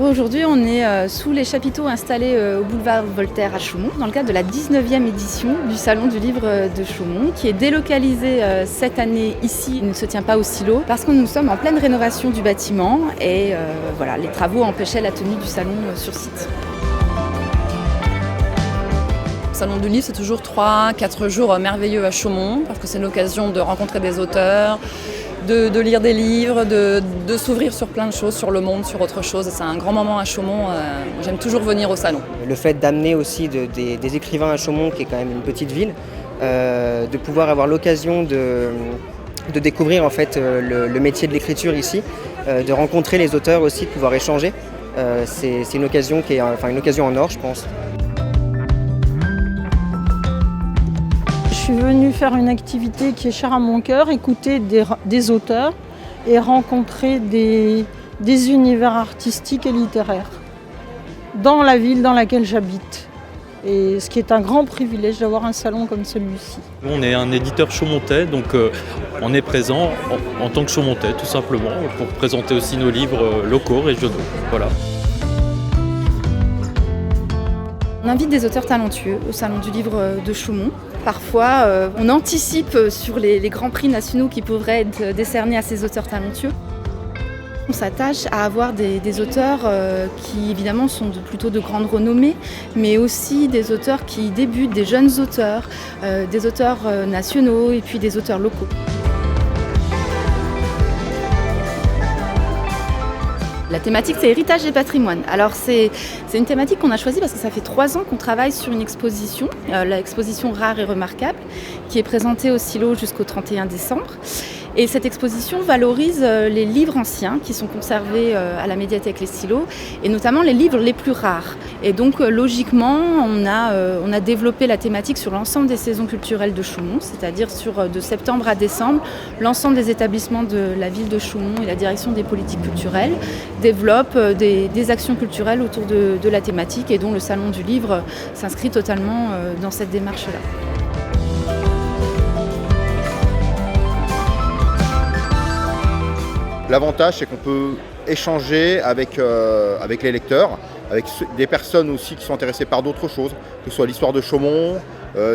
Aujourd'hui, on est sous les chapiteaux installés au boulevard Voltaire à Chaumont, dans le cadre de la 19e édition du Salon du Livre de Chaumont, qui est délocalisé cette année ici. Il ne se tient pas au silo parce que nous sommes en pleine rénovation du bâtiment et voilà, les travaux empêchaient la tenue du salon sur site. Le Salon du Livre, c'est toujours 3-4 jours merveilleux à Chaumont, parce que c'est l'occasion de rencontrer des auteurs, de lire des livres, de s'ouvrir sur plein de choses, sur le monde, sur autre chose. C'est un grand moment à Chaumont. J'aime toujours venir au salon. Le fait d'amener aussi des écrivains à Chaumont, qui est quand même une petite ville, de pouvoir avoir l'occasion de découvrir en fait le métier de l'écriture ici, de rencontrer les auteurs aussi, de pouvoir échanger. C'est une occasion une occasion en or, je pense. Je suis venue faire une activité qui est chère à mon cœur, écouter des auteurs et rencontrer des univers artistiques et littéraires dans la ville dans laquelle j'habite. Et ce qui est un grand privilège d'avoir un salon comme celui-ci. On est un éditeur chaumontais, donc on est présent en tant que chaumontais tout simplement pour présenter aussi nos livres locaux, régionaux. Voilà. On invite des auteurs talentueux au Salon du Livre de Chaumont. Parfois, on anticipe sur les grands prix nationaux qui pourraient être décernés à ces auteurs talentueux. On s'attache à avoir des auteurs qui évidemment sont plutôt de grande renommée, mais aussi des auteurs qui débutent, des jeunes auteurs, des auteurs nationaux et puis des auteurs locaux. La thématique, c'est héritage et patrimoine. Alors c'est une thématique qu'on a choisie parce que ça fait 3 ans qu'on travaille sur une exposition, l'exposition Rare et Remarquable, qui est présentée au Silo jusqu'au 31 décembre. Et cette exposition valorise les livres anciens qui sont conservés à la médiathèque Les Silos, et notamment les livres les plus rares. Et donc logiquement, on a développé la thématique sur l'ensemble des saisons culturelles de Chaumont, c'est-à-dire de septembre à décembre, l'ensemble des établissements de la ville de Chaumont et la direction des politiques culturelles développent des actions culturelles autour de la thématique, et dont le Salon du Livre s'inscrit totalement dans cette démarche-là. L'avantage, c'est qu'on peut échanger avec les lecteurs, avec des personnes aussi qui sont intéressées par d'autres choses, que ce soit l'histoire de Chaumont,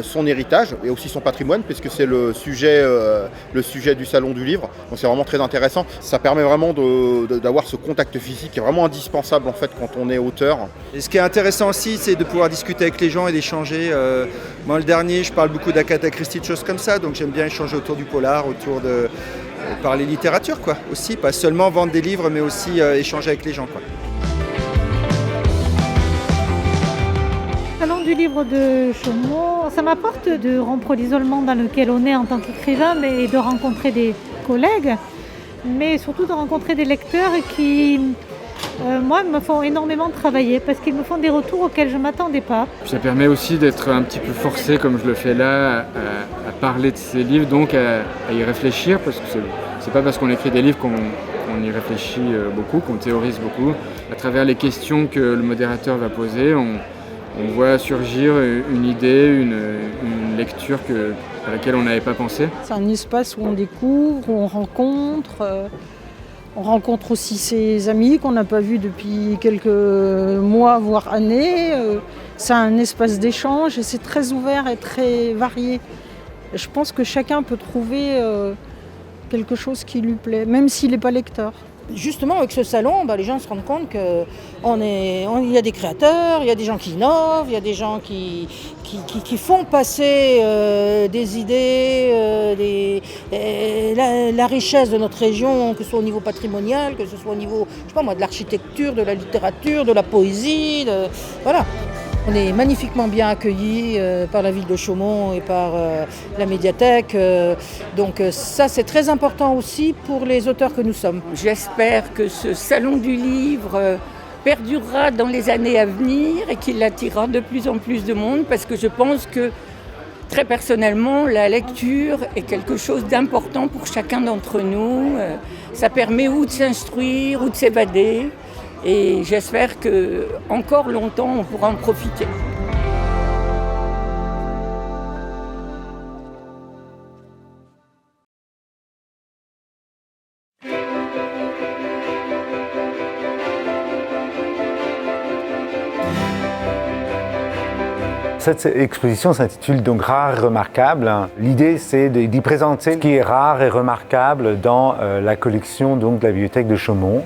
son héritage et aussi son patrimoine, puisque c'est le sujet du Salon du Livre. Donc c'est vraiment très intéressant. Ça permet vraiment d'avoir ce contact physique qui est vraiment indispensable en fait quand on est auteur. Et ce qui est intéressant aussi, c'est de pouvoir discuter avec les gens et d'échanger. Moi, le dernier, je parle beaucoup d'Agatha Christie, de choses comme ça, donc j'aime bien échanger autour du polar, autour de parler littérature, quoi, aussi, pas seulement vendre des livres, mais aussi échanger avec les gens, quoi. Salon du Livre de Chaumont, ça m'apporte de rompre l'isolement dans lequel on est en tant qu'écrivain, mais de rencontrer des collègues, mais surtout de rencontrer des lecteurs qui, moi, me font énormément travailler parce qu'ils me font des retours auxquels je ne m'attendais pas. Ça permet aussi d'être un petit peu forcé, comme je le fais là, à parler de ces livres, donc à y réfléchir, parce que c'est pas parce qu'on écrit des livres qu'on y réfléchit beaucoup, qu'on théorise beaucoup. À travers les questions que le modérateur va poser, on voit surgir une idée, une lecture à laquelle on n'avait pas pensé. C'est un espace où on découvre, où on rencontre aussi ses amis qu'on n'a pas vus depuis quelques mois, voire années. C'est un espace d'échange et c'est très ouvert et très varié. Je pense que chacun peut trouver quelque chose qui lui plaît, même s'il n'est pas lecteur. Justement, avec ce salon, les gens se rendent compte qu'il y a des créateurs, il y a des gens qui innovent, il y a des gens qui font passer des idées, la richesse de notre région, que ce soit au niveau patrimonial, que ce soit au niveau, de l'architecture, de la littérature, de la poésie, voilà. On est magnifiquement bien accueillis par la ville de Chaumont et par la médiathèque. Donc ça, c'est très important aussi pour les auteurs que nous sommes. J'espère que ce salon du livre perdurera dans les années à venir et qu'il attirera de plus en plus de monde, parce que je pense que, très personnellement, la lecture est quelque chose d'important pour chacun d'entre nous. Ça permet ou de s'instruire ou de s'évader. Et j'espère qu'encore longtemps, on pourra en profiter. Cette exposition s'intitule donc Rare et remarquable. L'idée, c'est d'y présenter ce qui est rare et remarquable dans la collection donc, de la bibliothèque de Chaumont.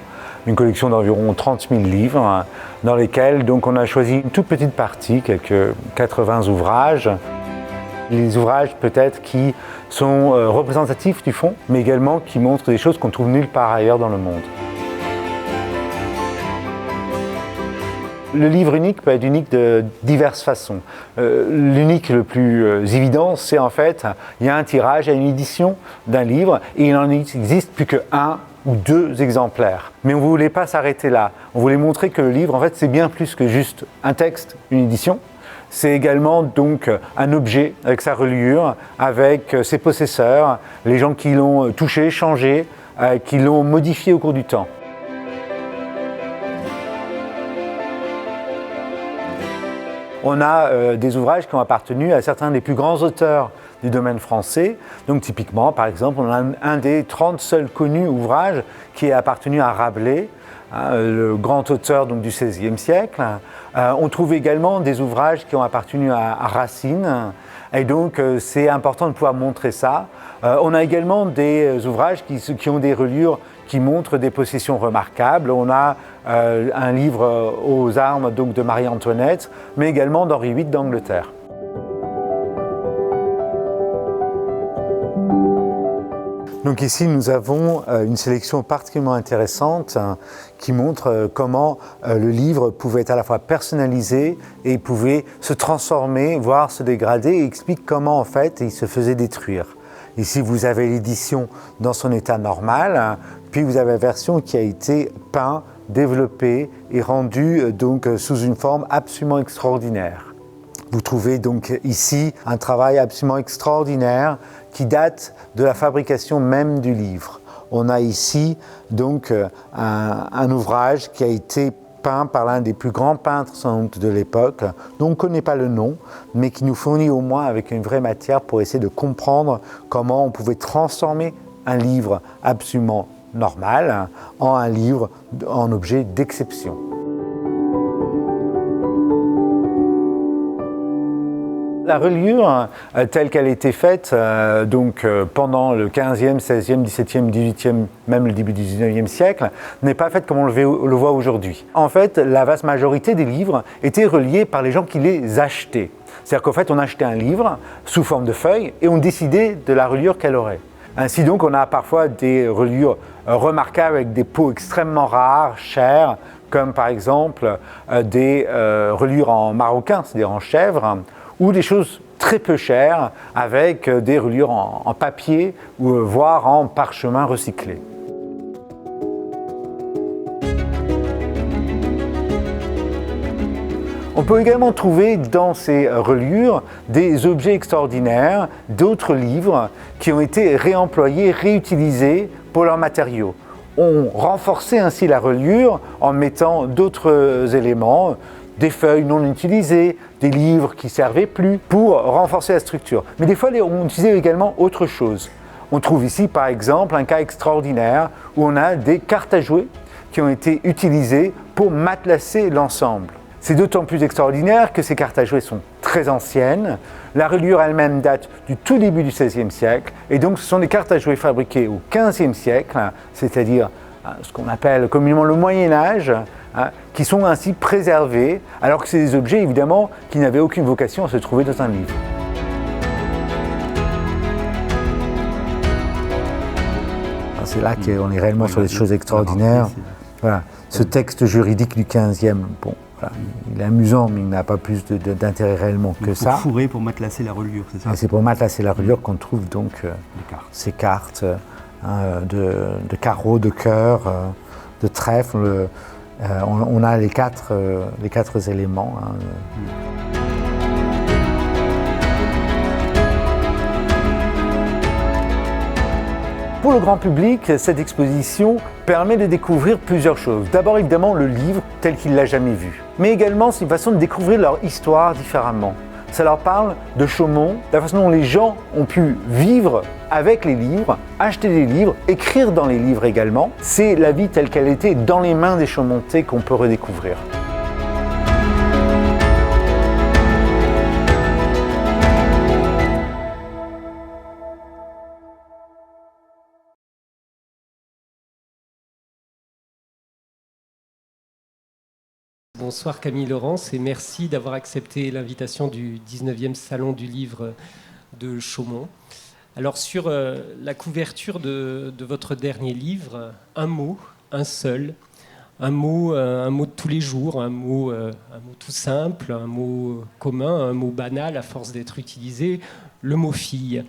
Une collection d'environ 30 000 livres, dans lesquels donc, on a choisi une toute petite partie, quelques 80 ouvrages. Les ouvrages peut-être qui sont représentatifs du fond, mais également qui montrent des choses qu'on trouve nulle part ailleurs dans le monde. Le livre unique peut être unique de diverses façons. L'unique le plus évident, c'est en fait, il y a un tirage, il y a une édition d'un livre et il n'en existe plus qu'un ou deux exemplaires. Mais on ne voulait pas s'arrêter là. On voulait montrer que le livre, en fait, c'est bien plus que juste un texte, une édition. C'est également donc un objet avec sa reliure, avec ses possesseurs, les gens qui l'ont touché, changé, qui l'ont modifié au cours du temps. On a des ouvrages qui ont appartenu à certains des plus grands auteurs du domaine français. Donc typiquement, par exemple, on a un des 30 seuls connus ouvrages qui est appartenu à Rabelais, le grand auteur donc, du XVIe siècle. On trouve également des ouvrages qui ont appartenu à Racine. Et donc c'est important de pouvoir montrer ça. On a également des ouvrages qui ont des reliures qui montrent des possessions remarquables. On a un livre aux armes donc, de Marie-Antoinette, mais également d'Henri VIII d'Angleterre. Donc ici, nous avons une sélection particulièrement intéressante qui montre comment le livre pouvait être à la fois personnalisé et pouvait se transformer, voire se dégrader, et explique comment en fait il se faisait détruire. Ici, vous avez l'édition dans son état normal, puis vous avez la version qui a été peinte, développée et rendue donc sous une forme absolument extraordinaire. Vous trouvez donc ici un travail absolument extraordinaire qui date de la fabrication même du livre. On a ici donc un ouvrage qui a été peint par l'un des plus grands peintres sans doute de l'époque, dont on ne connaît pas le nom, mais qui nous fournit au moins avec une vraie matière pour essayer de comprendre comment on pouvait transformer un livre absolument normal en un livre, en objet d'exception. La reliure, telle qu'elle a été faite pendant le 15e, 16e, 17e, 18e, même le début du 19e siècle, n'est pas faite comme on le voit aujourd'hui. En fait, la vaste majorité des livres étaient reliés par les gens qui les achetaient. C'est-à-dire qu'en fait, on achetait un livre sous forme de feuille et on décidait de la reliure qu'elle aurait. Ainsi donc, on a parfois des reliures remarquables avec des peaux extrêmement rares, chères, comme par exemple des reliures en maroquin, c'est-à-dire en chèvre, ou des choses très peu chères avec des reliures en papier ou voire en parchemin recyclé. On peut également trouver dans ces reliures des objets extraordinaires, d'autres livres qui ont été réemployés, réutilisés pour leurs matériaux. On renforçait ainsi la reliure en mettant d'autres éléments, des feuilles non utilisées, des livres qui ne servaient plus pour renforcer la structure. Mais des fois, on utilisait également autre chose. On trouve ici, par exemple, un cas extraordinaire où on a des cartes à jouer qui ont été utilisées pour matelasser l'ensemble. C'est d'autant plus extraordinaire que ces cartes à jouer sont très anciennes. La reliure elle-même date du tout début du XVIe siècle. Et donc, ce sont des cartes à jouer fabriquées au XVe siècle, c'est-à-dire ce qu'on appelle communément le Moyen-Âge, qui sont ainsi préservés, alors que c'est des objets, évidemment, qui n'avaient aucune vocation à se trouver dans un livre. C'est là qu'on est réellement sur des choses extraordinaires. Voilà. Ce texte juridique du XVe, bon, voilà, il est amusant, mais il n'a pas plus d'intérêt réellement que ça. Pour fourrer, pour matelasser la reliure, c'est ça? Et c'est pour matelasser la reliure qu'on trouve donc ces cartes de carreaux, de cœur, de trèfle. On a les quatre éléments. Pour le grand public, cette exposition permet de découvrir plusieurs choses. D'abord, évidemment, le livre tel qu'il ne l'a jamais vu. Mais également, c'est une façon de découvrir leur histoire différemment. Ça leur parle de Chaumont, de la façon dont les gens ont pu vivre avec les livres, acheter des livres, écrire dans les livres également. C'est la vie telle qu'elle était dans les mains des Chaumontais qu'on peut redécouvrir. Bonsoir Camille Laurence et merci d'avoir accepté l'invitation du 19e Salon du Livre de Chaumont. Alors sur la couverture de votre dernier livre, un mot, un seul, un mot de tous les jours, un mot tout simple, un mot commun, un mot banal à force d'être utilisé, le mot fille.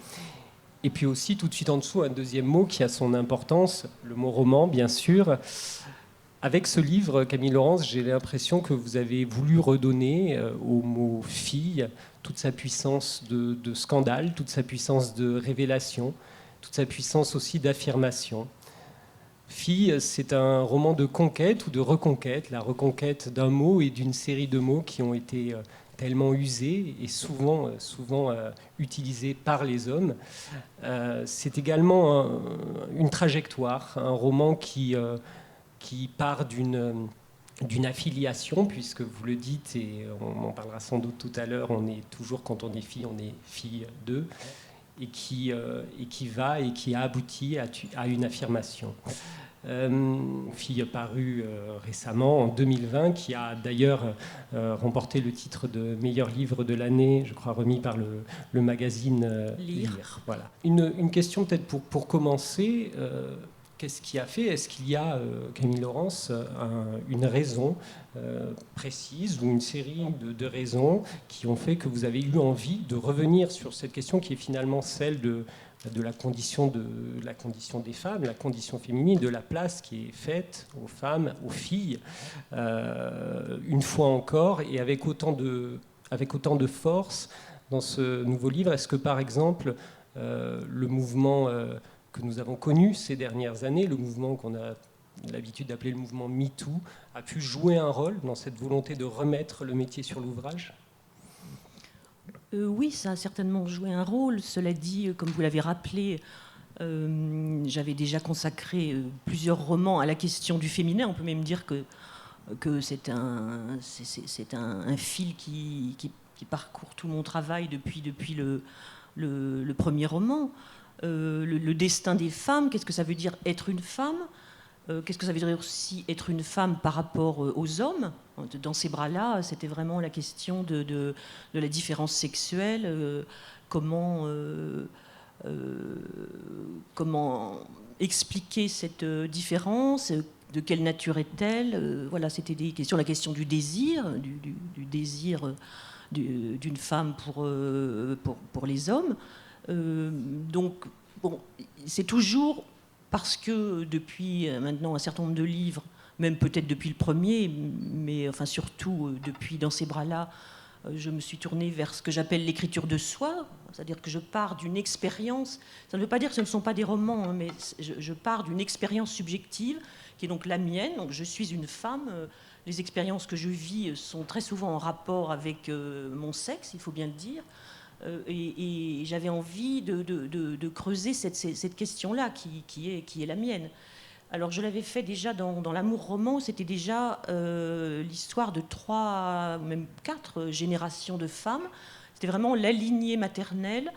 Et puis aussi tout de suite en dessous un deuxième mot qui a son importance, le mot roman bien sûr. Avec ce livre, Camille Laurence, j'ai l'impression que vous avez voulu redonner au mot « fille » toute sa puissance de scandale, toute sa puissance de révélation, toute sa puissance aussi d'affirmation. « Fille », c'est un roman de conquête ou de reconquête, la reconquête d'un mot et d'une série de mots qui ont été tellement usés et souvent utilisés par les hommes. C'est également une trajectoire, un roman qui part d'une affiliation, puisque vous le dites, et on en parlera sans doute tout à l'heure, on est toujours, quand on est fille d'eux, et qui va et qui a abouti à une affirmation. Fille parue récemment, en 2020, qui a d'ailleurs remporté le titre de meilleur livre de l'année, je crois remis par le magazine Lire. Voilà. Une question peut-être pour commencer. Qu'est-ce qui a fait? Est-ce qu'il y a, Camille Laurence, une raison précise ou une série de raisons qui ont fait que vous avez eu envie de revenir sur cette question qui est finalement celle de la condition des femmes, la condition féminine, de la place qui est faite aux femmes, aux filles, une fois encore, et avec autant de force dans ce nouveau livre? Est-ce que, par exemple, le mouvement que nous avons connu ces dernières années, le mouvement qu'on a l'habitude d'appeler le mouvement MeToo, a pu jouer un rôle dans cette volonté de remettre le métier sur l'ouvrage? Oui, ça a certainement joué un rôle. Cela dit, comme vous l'avez rappelé, j'avais déjà consacré plusieurs romans à la question du féminin. On peut même dire que c'est un fil qui parcourt tout mon travail depuis le premier roman. Le destin des femmes, qu'est-ce que ça veut dire être une femme? Qu'est-ce que ça veut dire aussi être une femme par rapport aux hommes? Dans ces bras-là, c'était vraiment la question de la différence sexuelle, comment expliquer cette différence, de quelle nature est-elle? Voilà, c'était des questions, la question du désir, du désir d'une femme pour les hommes. Donc, bon, c'est toujours parce que depuis maintenant un certain nombre de livres, même peut-être depuis le premier, mais enfin surtout depuis Dans ces bras-là, je me suis tournée vers ce que j'appelle l'écriture de soi, c'est-à-dire que je pars d'une expérience. Ça ne veut pas dire que ce ne sont pas des romans, hein, mais je pars d'une expérience subjective qui est donc la mienne. Donc je suis une femme. Les expériences que je vis sont très souvent en rapport avec mon sexe, il faut bien le dire. Et j'avais envie de creuser cette question-là qui est la mienne. Alors je l'avais fait déjà dans l'Amour roman, c'était déjà l'histoire de 3, même 4 générations de femmes. C'était vraiment la lignée maternelle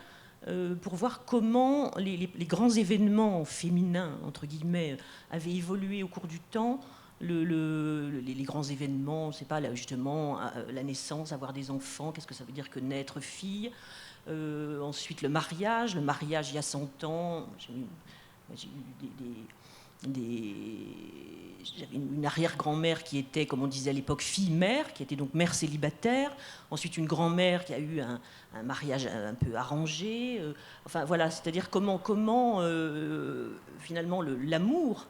pour voir comment les grands événements féminins, entre guillemets, avaient évolué au cours du temps. Les grands événements, c'est pas là, justement la naissance, avoir des enfants, qu'est-ce que ça veut dire que naître fille, ensuite le mariage il y a 100 ans, j'avais une arrière-grand-mère qui était, comme on disait à l'époque, fille-mère, qui était donc mère célibataire, ensuite une grand-mère qui a eu un mariage un peu arrangé, enfin voilà, c'est-à-dire comment finalement l'amour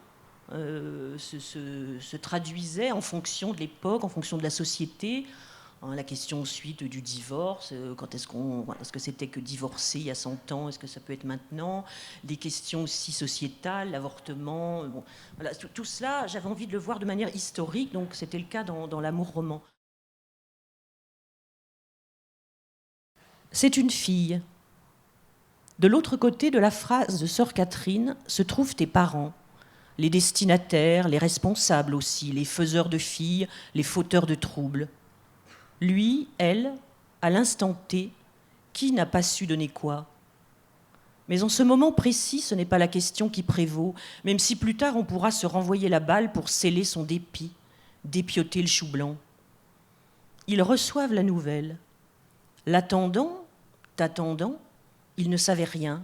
se traduisait en fonction de l'époque, en fonction de la société. La question ensuite du divorce, est-ce que c'était que divorcer il y a 100 ans, est-ce que ça peut être maintenant? Des questions aussi sociétales, l'avortement, bon, voilà, tout cela, j'avais envie de le voir de manière historique, donc c'était le cas dans l'Amour roman. C'est une fille. De l'autre côté de la phrase de Sœur Catherine se trouvent tes parents. Les destinataires, les responsables aussi, les faiseurs de filles, les fauteurs de troubles. Lui, elle, à l'instant T, qui n'a pas su donner quoi? Mais en ce moment précis, ce n'est pas la question qui prévaut, même si plus tard on pourra se renvoyer la balle pour sceller son dépit, dépioter le chou blanc. ils reçoivent la nouvelle. L'attendant, t'attendant, ils ne savaient rien.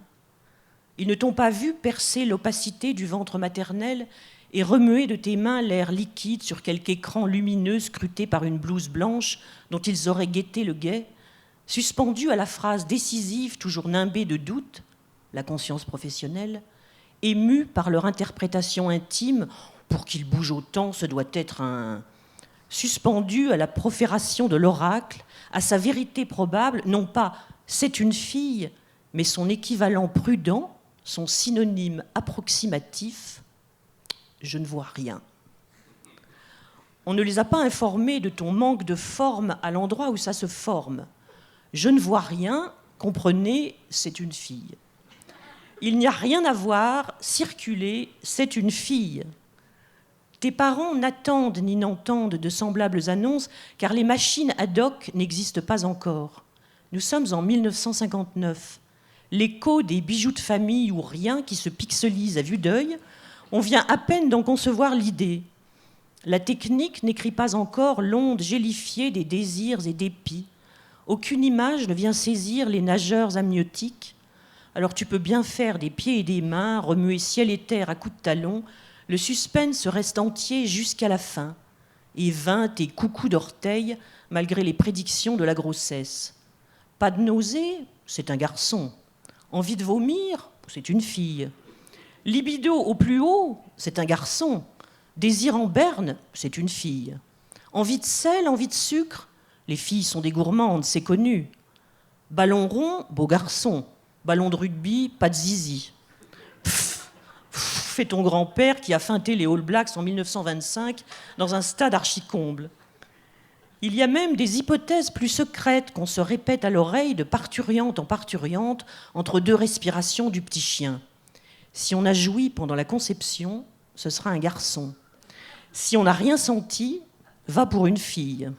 Ils ne t'ont pas vu percer l'opacité du ventre maternel et remuer de tes mains l'air liquide sur quelque écran lumineux scruté par une blouse blanche dont ils auraient guetté le guet, suspendu à la phrase décisive, toujours nimbée de doute, la conscience professionnelle, émus par leur interprétation intime, pour qu'ils bougent autant, ce doit être un... suspendu à la profération de l'oracle, à sa vérité probable, non pas « c'est une fille », mais son équivalent prudent, son synonyme approximatif, « je ne vois rien ». On ne les a pas informés de ton manque de forme à l'endroit où ça se forme. Je ne vois rien, comprenez, c'est une fille. Il n'y a rien à voir, circuler, c'est une fille. Tes parents n'attendent ni n'entendent de semblables annonces, car les machines ad hoc n'existent pas encore. Nous sommes en 1959. L'écho des bijoux de famille ou rien qui se pixelisent à vue d'œil, on vient à peine d'en concevoir l'idée. La technique n'écrit pas encore l'onde gélifiée des désirs et dépits. Aucune image ne vient saisir les nageurs amniotiques. Alors tu peux bien faire des pieds et des mains, remuer ciel et terre à coups de talon, le suspense reste entier jusqu'à la fin. Et vains tes coucous d'orteils, malgré les prédictions de la grossesse. Pas de nausée, c'est un garçon. Envie de vomir, c'est une fille. Libido au plus haut, c'est un garçon. Désir en berne, c'est une fille. Envie de sel, envie de sucre, les filles sont des gourmandes, c'est connu. Ballon rond, beau garçon. Ballon de rugby, pas de zizi. Fait ton grand-père qui a feinté les All Blacks en 1925 dans un stade archi-comble. Il y a même des hypothèses plus secrètes qu'on se répète à l'oreille de parturiente en parturiante entre deux respirations du petit chien. Si on a joui pendant la conception, ce sera un garçon. Si on n'a rien senti, va pour une fille.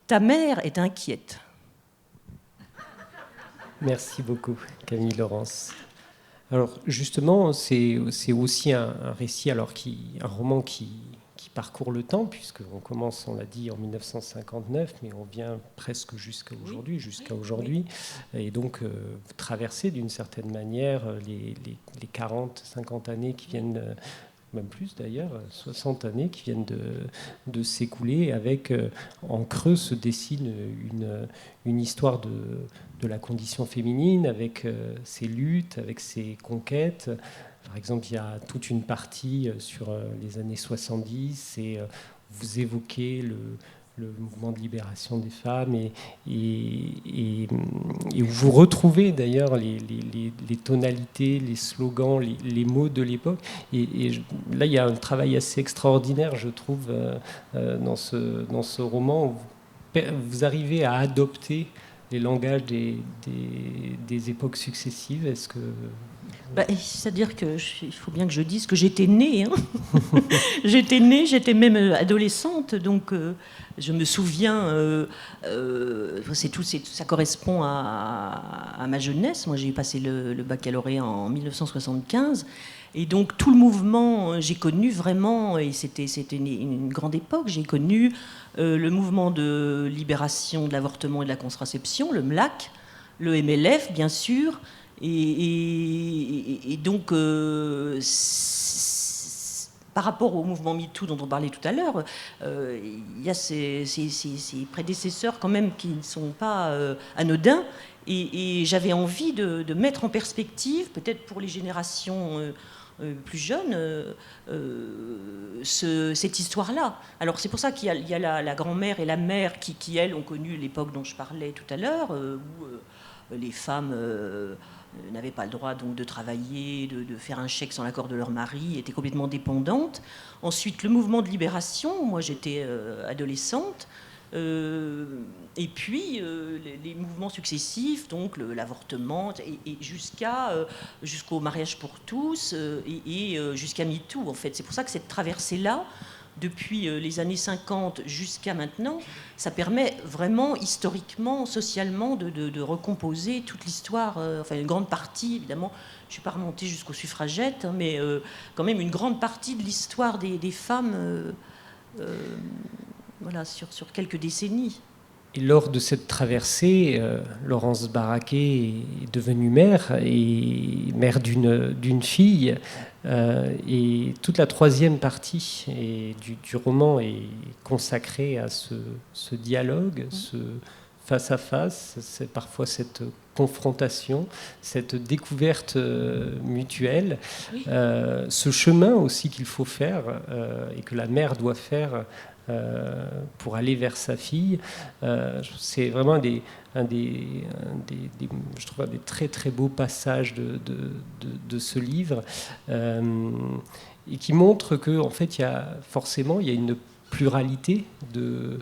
Ta mère est inquiète. Merci beaucoup, Camille Laurence. Alors justement, c'est aussi un récit, un roman qui parcourt le temps, puisqu'on commence, on l'a dit, en 1959, mais on vient presque jusqu'à aujourd'hui. Et donc, vous traversez d'une certaine manière les 40, 50 années qui viennent, même plus d'ailleurs, 60 années qui viennent de s'écouler, avec en creux se dessine une histoire de la condition féminine, avec ses luttes, avec ses conquêtes. Par exemple, il y a toute une partie sur les années 70, et vous évoquez le mouvement de libération des femmes, et vous retrouvez d'ailleurs les tonalités, les slogans, les mots de l'époque. Et là, il y a un travail assez extraordinaire, je trouve, dans ce roman. Vous arrivez à adopter les langages des époques successives. Est-ce que... C'est-à-dire qu'il faut bien que je dise que j'étais née. J'étais née, j'étais même adolescente, donc je me souviens, ça correspond à ma jeunesse. Moi, j'ai passé le baccalauréat en 1975. Et donc tout le mouvement, j'ai connu vraiment, et c'était une grande époque, j'ai connu le mouvement de libération de l'avortement et de la contraception, le MLAC, le MLF bien sûr, et donc par rapport au mouvement MeToo dont on parlait tout à l'heure, il y a ces prédécesseurs quand même qui ne sont pas anodins, et j'avais envie de mettre en perspective, peut-être pour les générations plus jeunes, cette histoire-là. Alors c'est pour ça qu'il y a la grand-mère et la mère qui, elles, ont connu l'époque dont je parlais tout à l'heure, où les femmes n'avaient pas le droit donc de travailler, de faire un chèque sans l'accord de leur mari, étaient complètement dépendantes. Ensuite, le mouvement de libération, moi j'étais adolescente, et puis les mouvements successifs, donc l'avortement, et jusqu'au mariage pour tous, et jusqu'à MeToo, en fait. C'est pour ça que cette traversée-là, depuis les années 50 jusqu'à maintenant, ça permet vraiment, historiquement, socialement, de recomposer toute l'histoire, enfin une grande partie, évidemment, je ne suis pas remontée jusqu'aux suffragettes, hein, mais quand même une grande partie de l'histoire des femmes, voilà, sur quelques décennies. Et lors de cette traversée, Laurence Baraquet est devenue mère, et mère d'une fille. Et toute la troisième partie du roman est consacrée à ce dialogue, ce face-à-face, c'est parfois cette confrontation, cette découverte mutuelle, ce chemin aussi qu'il faut faire et que la mère doit faire pour aller vers sa fille. C'est vraiment je trouve un des très très beaux passages de ce livre, et qui montre que en fait il y a une pluralité de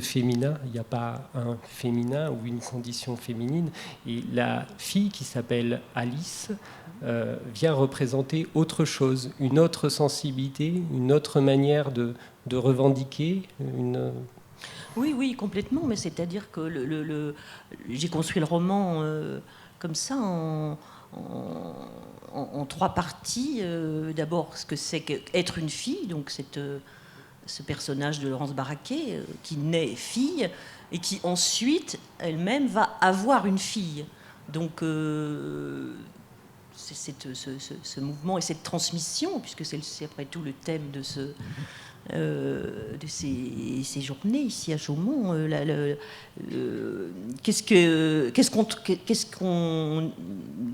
féminin. Il n'y a pas un féminin ou une condition féminine. Et la fille qui s'appelle Alice vient représenter autre chose, une autre sensibilité, une autre manière de revendiquer. Oui, complètement. Mais c'est-à-dire que j'ai construit le roman comme ça en trois parties. D'abord, ce que c'est qu'être une fille, donc ce personnage de Laurence Baraquet qui naît fille et qui ensuite elle-même va avoir une fille. Donc c'est ce mouvement et cette transmission, puisque c'est après tout le thème de ces journées ici à Chaumont. De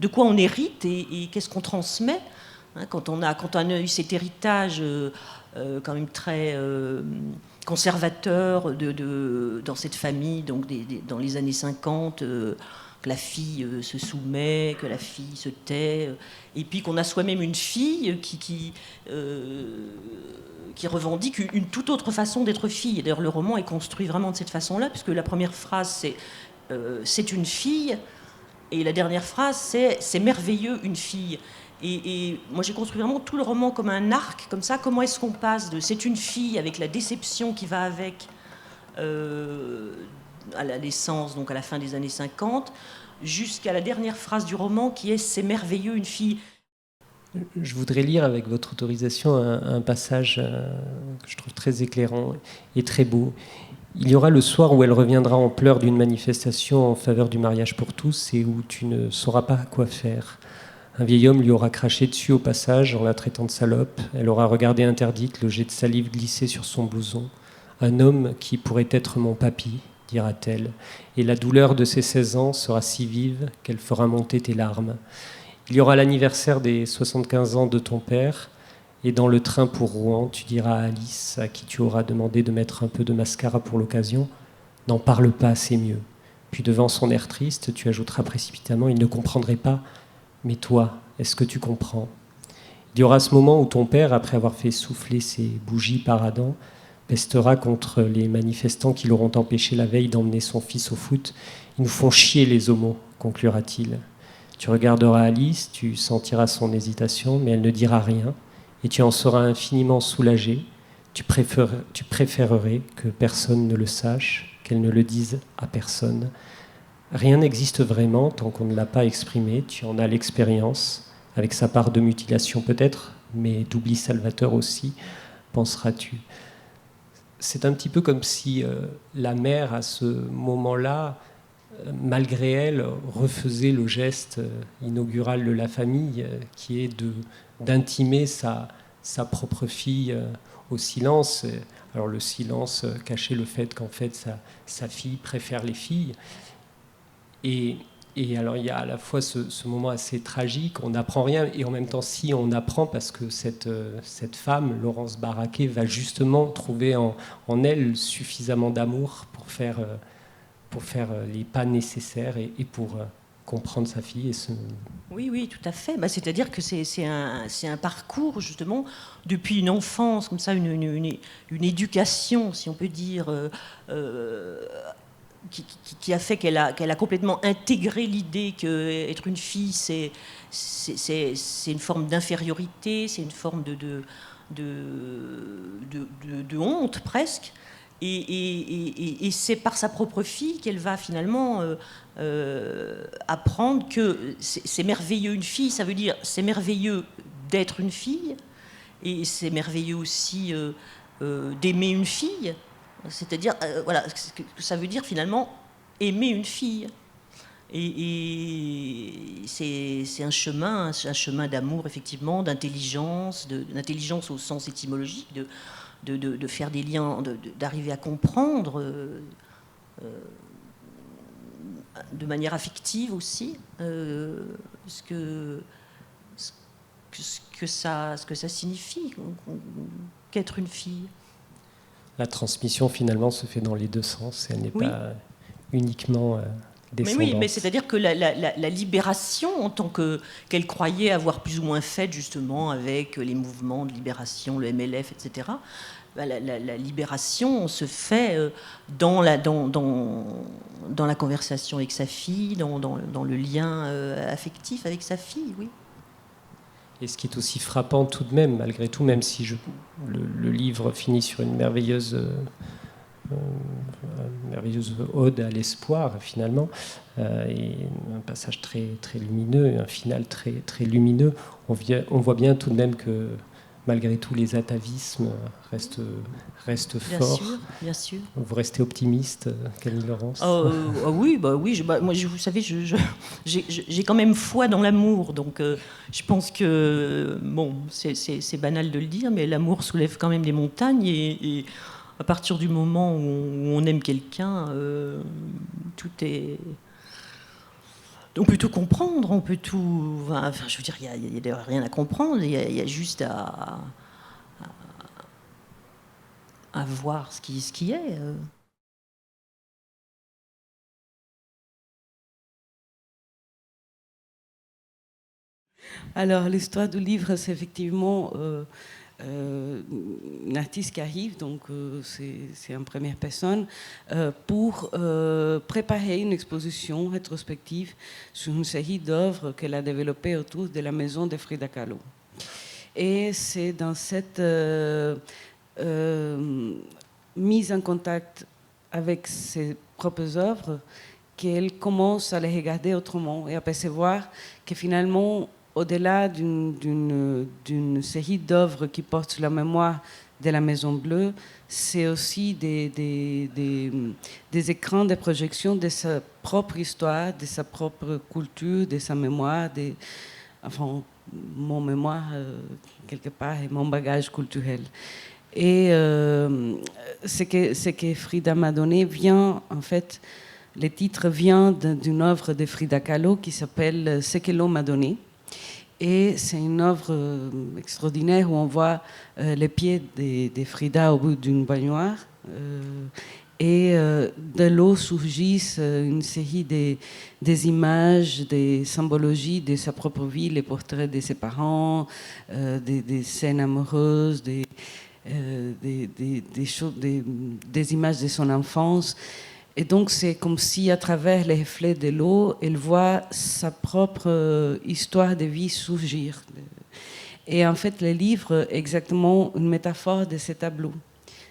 quoi on hérite et qu'est-ce qu'on transmet, hein, quand on a eu cet héritage quand même très conservateur dans cette famille, donc dans les années 50, que la fille se soumet, que la fille se tait, et puis qu'on a soi-même une fille qui revendique une toute autre façon d'être fille. D'ailleurs, le roman est construit vraiment de cette façon-là, puisque la première phrase, c'est une fille, et la dernière phrase, c'est merveilleux, une fille. Et moi, j'ai construit vraiment tout le roman comme un arc, comme ça. Comment est-ce qu'on passe de c'est une fille avec la déception qui va avec à la naissance, donc à la fin des années 50, jusqu'à la dernière phrase du roman qui est c'est merveilleux, une fille. Je voudrais lire avec votre autorisation un passage que je trouve très éclairant et très beau. Il y aura le soir où elle reviendra en pleurs d'une manifestation en faveur du mariage pour tous et où tu ne sauras pas quoi faire. Un vieil homme lui aura craché dessus au passage en la traitant de salope. Elle aura regardé interdite, le jet de salive glissé sur son blouson. Un homme qui pourrait être mon papy, dira-t-elle, et la douleur de ses 16 ans sera si vive qu'elle fera monter tes larmes. Il y aura l'anniversaire des 75 ans de ton père, et dans le train pour Rouen, tu diras à Alice, à qui tu auras demandé de mettre un peu de mascara pour l'occasion, « N'en parle pas, c'est mieux ». Puis devant son air triste, tu ajouteras précipitamment « Il ne comprendrait pas ». Mais toi, est-ce que tu comprends ? Il y aura ce moment où ton père, après avoir fait souffler ses bougies par Adam, pestera contre les manifestants qui l'auront empêché la veille d'emmener son fils au foot. Ils nous font chier les homos, conclura-t-il. Tu regarderas Alice, tu sentiras son hésitation, mais elle ne dira rien, et tu en seras infiniment soulagé. Tu préférerais que personne ne le sache, qu'elle ne le dise à personne. Rien n'existe vraiment tant qu'on ne l'a pas exprimé. Tu en as l'expérience, avec sa part de mutilation peut-être, mais d'oubli salvateur aussi, penseras-tu. C'est un petit peu comme si la mère, à ce moment-là, malgré elle, refaisait le geste inaugural de la famille, qui est d'intimer sa propre fille au silence. Alors le silence cachait le fait qu'en fait sa fille préfère les filles. Et alors il y a à la fois ce moment assez tragique, on n'apprend rien, et en même temps si on apprend, parce que cette femme, Laurence Baraquet, va justement trouver en elle suffisamment d'amour pour faire les pas nécessaires et pour comprendre sa fille. Oui, tout à fait. C'est-à-dire que c'est un parcours, justement, depuis une enfance, comme ça, une éducation, si on peut dire, qui a fait qu'elle a complètement intégré l'idée qu'être une fille, c'est une forme d'infériorité, c'est une forme de honte, presque. Et c'est par sa propre fille qu'elle va finalement apprendre que c'est merveilleux une fille, ça veut dire c'est merveilleux d'être une fille, et c'est merveilleux aussi d'aimer une fille, C'est-à-dire, voilà, que ça veut dire finalement aimer une fille. Et c'est un chemin d'amour, effectivement, d'intelligence au sens étymologique, de faire des liens, d'arriver à comprendre de manière affective aussi ce que ça signifie qu'être une fille. La transmission finalement se fait dans les deux sens et elle n'est pas uniquement descendante. Mais oui, mais c'est-à-dire que la libération en tant qu'elle croyait avoir plus ou moins faite justement avec les mouvements de libération, le MLF, etc. La libération se fait dans la conversation avec sa fille, dans le lien affectif avec sa fille, oui. Et ce qui est aussi frappant tout de même, malgré tout, même si le livre finit sur une merveilleuse ode à l'espoir, finalement, et un passage très, très lumineux, un final très, très lumineux, on voit bien tout de même que malgré tout, les atavismes restent forts. Bien sûr. Vous restez optimiste, Camille Laurence? Oui, moi, vous savez, j'ai quand même foi dans l'amour, donc je pense que, bon, c'est banal de le dire, mais l'amour soulève quand même des montagnes, et à partir du moment où on aime quelqu'un, tout est... On peut tout comprendre, on peut tout... Enfin, je veux dire, il n'y a rien à comprendre, il y a juste à voir ce qui est. Alors, l'histoire du livre, c'est effectivement une artiste qui arrive, donc c'est en première personne, pour préparer une exposition rétrospective sur une série d'œuvres qu'elle a développées autour de la maison de Frida Kahlo. Et c'est dans cette mise en contact avec ses propres œuvres qu'elle commence à les regarder autrement et à percevoir que finalement, au-delà d'une série d'œuvres qui portent sur la mémoire de la Maison Bleue, c'est aussi des écrans de projection de sa propre histoire, de sa propre culture, de sa mémoire, enfin, mon mémoire, quelque part, et mon bagage culturel. Et ce que Frida m'a donné vient, en fait, le titre vient d'une œuvre de Frida Kahlo qui s'appelle « Ce que l'eau m'a donné ». Et c'est une œuvre extraordinaire où on voit les pieds de Frida au bout d'une baignoire. Et de l'eau surgissent une série des images, des symbologies de sa propre vie, les portraits de ses parents, des scènes amoureuses, des images de son enfance. Et donc, c'est comme si, à travers les reflets de l'eau, elle voit sa propre histoire de vie surgir. Et en fait, le livre est exactement une métaphore de ces tableaux.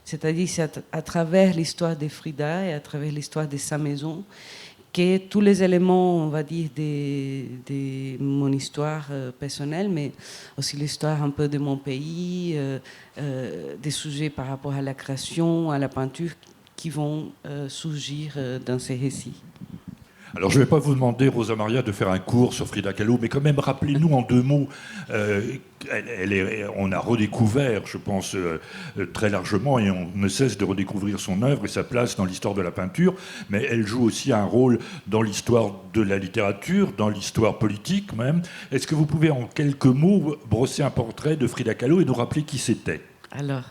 C'est-à-dire, c'est à travers l'histoire de Frida et à travers l'histoire de sa maison que tous les éléments, on va dire, de mon histoire personnelle, mais aussi l'histoire un peu de mon pays, des sujets par rapport à la création, à la peinture, qui vont surgir dans ces récits. Alors, je ne vais pas vous demander, Rosa Maria, de faire un cours sur Frida Kahlo, mais quand même, rappelez-nous en deux mots, on a redécouvert, je pense, très largement, et on ne cesse de redécouvrir son œuvre et sa place dans l'histoire de la peinture, mais elle joue aussi un rôle dans l'histoire de la littérature, dans l'histoire politique même. Est-ce que vous pouvez, en quelques mots, brosser un portrait de Frida Kahlo et nous rappeler qui c'était? Alors,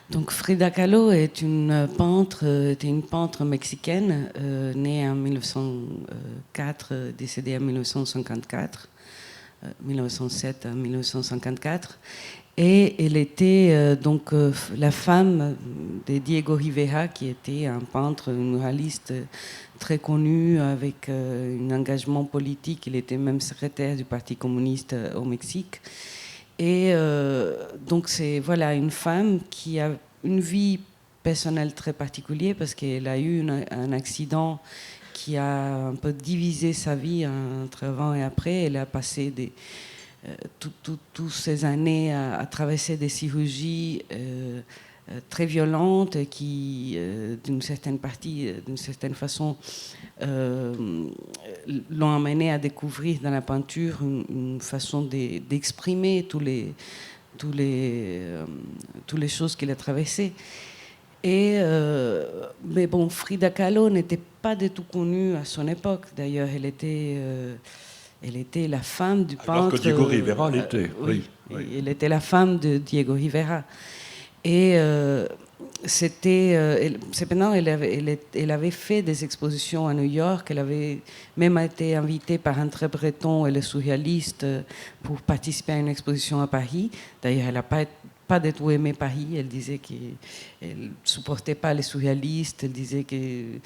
donc Frida Kahlo est une peintre mexicaine, née en 1904, décédée en 1954, 1907 à 1954. Et elle était donc la femme de Diego Rivera, qui était un peintre, un muraliste très connu, avec un engagement politique. Il était même secrétaire du Parti communiste au Mexique. Et donc c'est voilà, une femme qui a une vie personnelle très particulière parce qu'elle a eu un accident qui a un peu divisé sa vie entre avant et après. Elle a passé toutes ces années à traverser des chirurgies très violentes qui, d'une certaine façon, l'ont amené à découvrir dans la peinture une façon d'exprimer toutes les choses qu'il a traversées. Mais bon, Frida Kahlo n'était pas du tout connue à son époque. D'ailleurs, elle était la femme du peintre. Alors que Diego Rivera l'était. Oui. Elle était la femme de Diego Rivera. Et cependant, elle avait fait des expositions à New York. Elle avait même été invitée par André Breton et les surréalistes pour participer à une exposition à Paris. D'ailleurs, elle n'a pas du tout aimé Paris. Elle disait qu'elle ne supportait pas les surréalistes. Elle disait que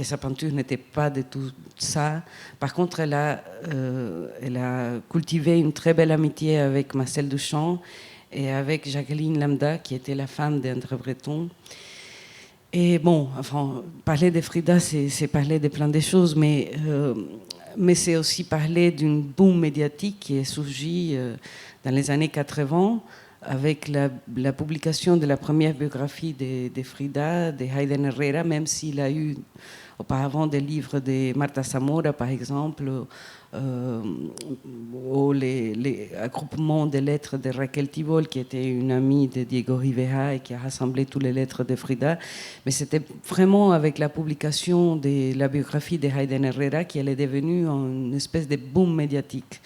sa peinture n'était pas du tout ça. Par contre, elle a cultivé une très belle amitié avec Marcel Duchamp et avec Jacqueline Lambda, qui était la femme d'André Breton. Et bon, enfin, parler de Frida, c'est parler de plein de choses, mais c'est aussi parler d'une boom médiatique qui est surgie dans les années 80, avec la publication de la première biographie de Frida, de Hayden Herrera, même s'il a eu auparavant des livres de Marta Zamora, par exemple, ou les groupements de lettres de Raquel Tibol, qui était une amie de Diego Rivera et qui a rassemblé toutes les lettres de Frida. Mais c'était vraiment avec la publication de la biographie de Hayden Herrera qu'elle est devenue une espèce de boom médiatique.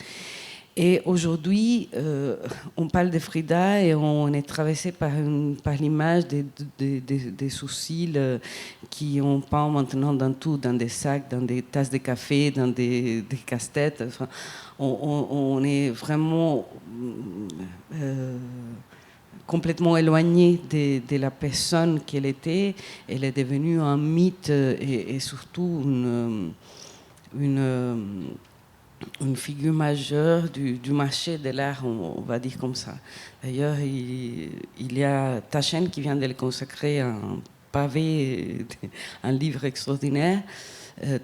Et aujourd'hui, on parle de Frida et on est traversé par l'image des sourcils qui ont peint maintenant dans tout, dans des sacs, dans des tasses de café, dans des casse-têtes. Enfin, on est vraiment complètement éloigné de la personne qu'elle était. Elle est devenue un mythe et surtout une figure majeure du marché de l'art, on va dire comme ça. D'ailleurs, il y a Taschen qui vient de le consacrer un pavé, un livre extraordinaire,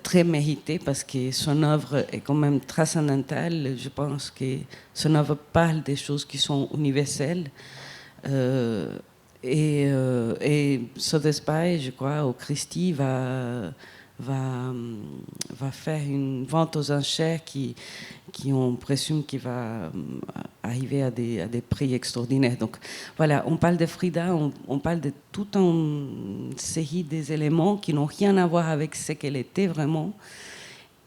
très mérité parce que son œuvre est quand même transcendantale. Je pense que son œuvre parle des choses qui sont universelles. Et Sotheby's, je crois, au Christie va faire une vente aux enchères qui on présume qu'il va arriver à des prix extraordinaires. Donc voilà, on parle de Frida, on parle de toute une série des éléments qui n'ont rien à voir avec ce qu'elle était vraiment.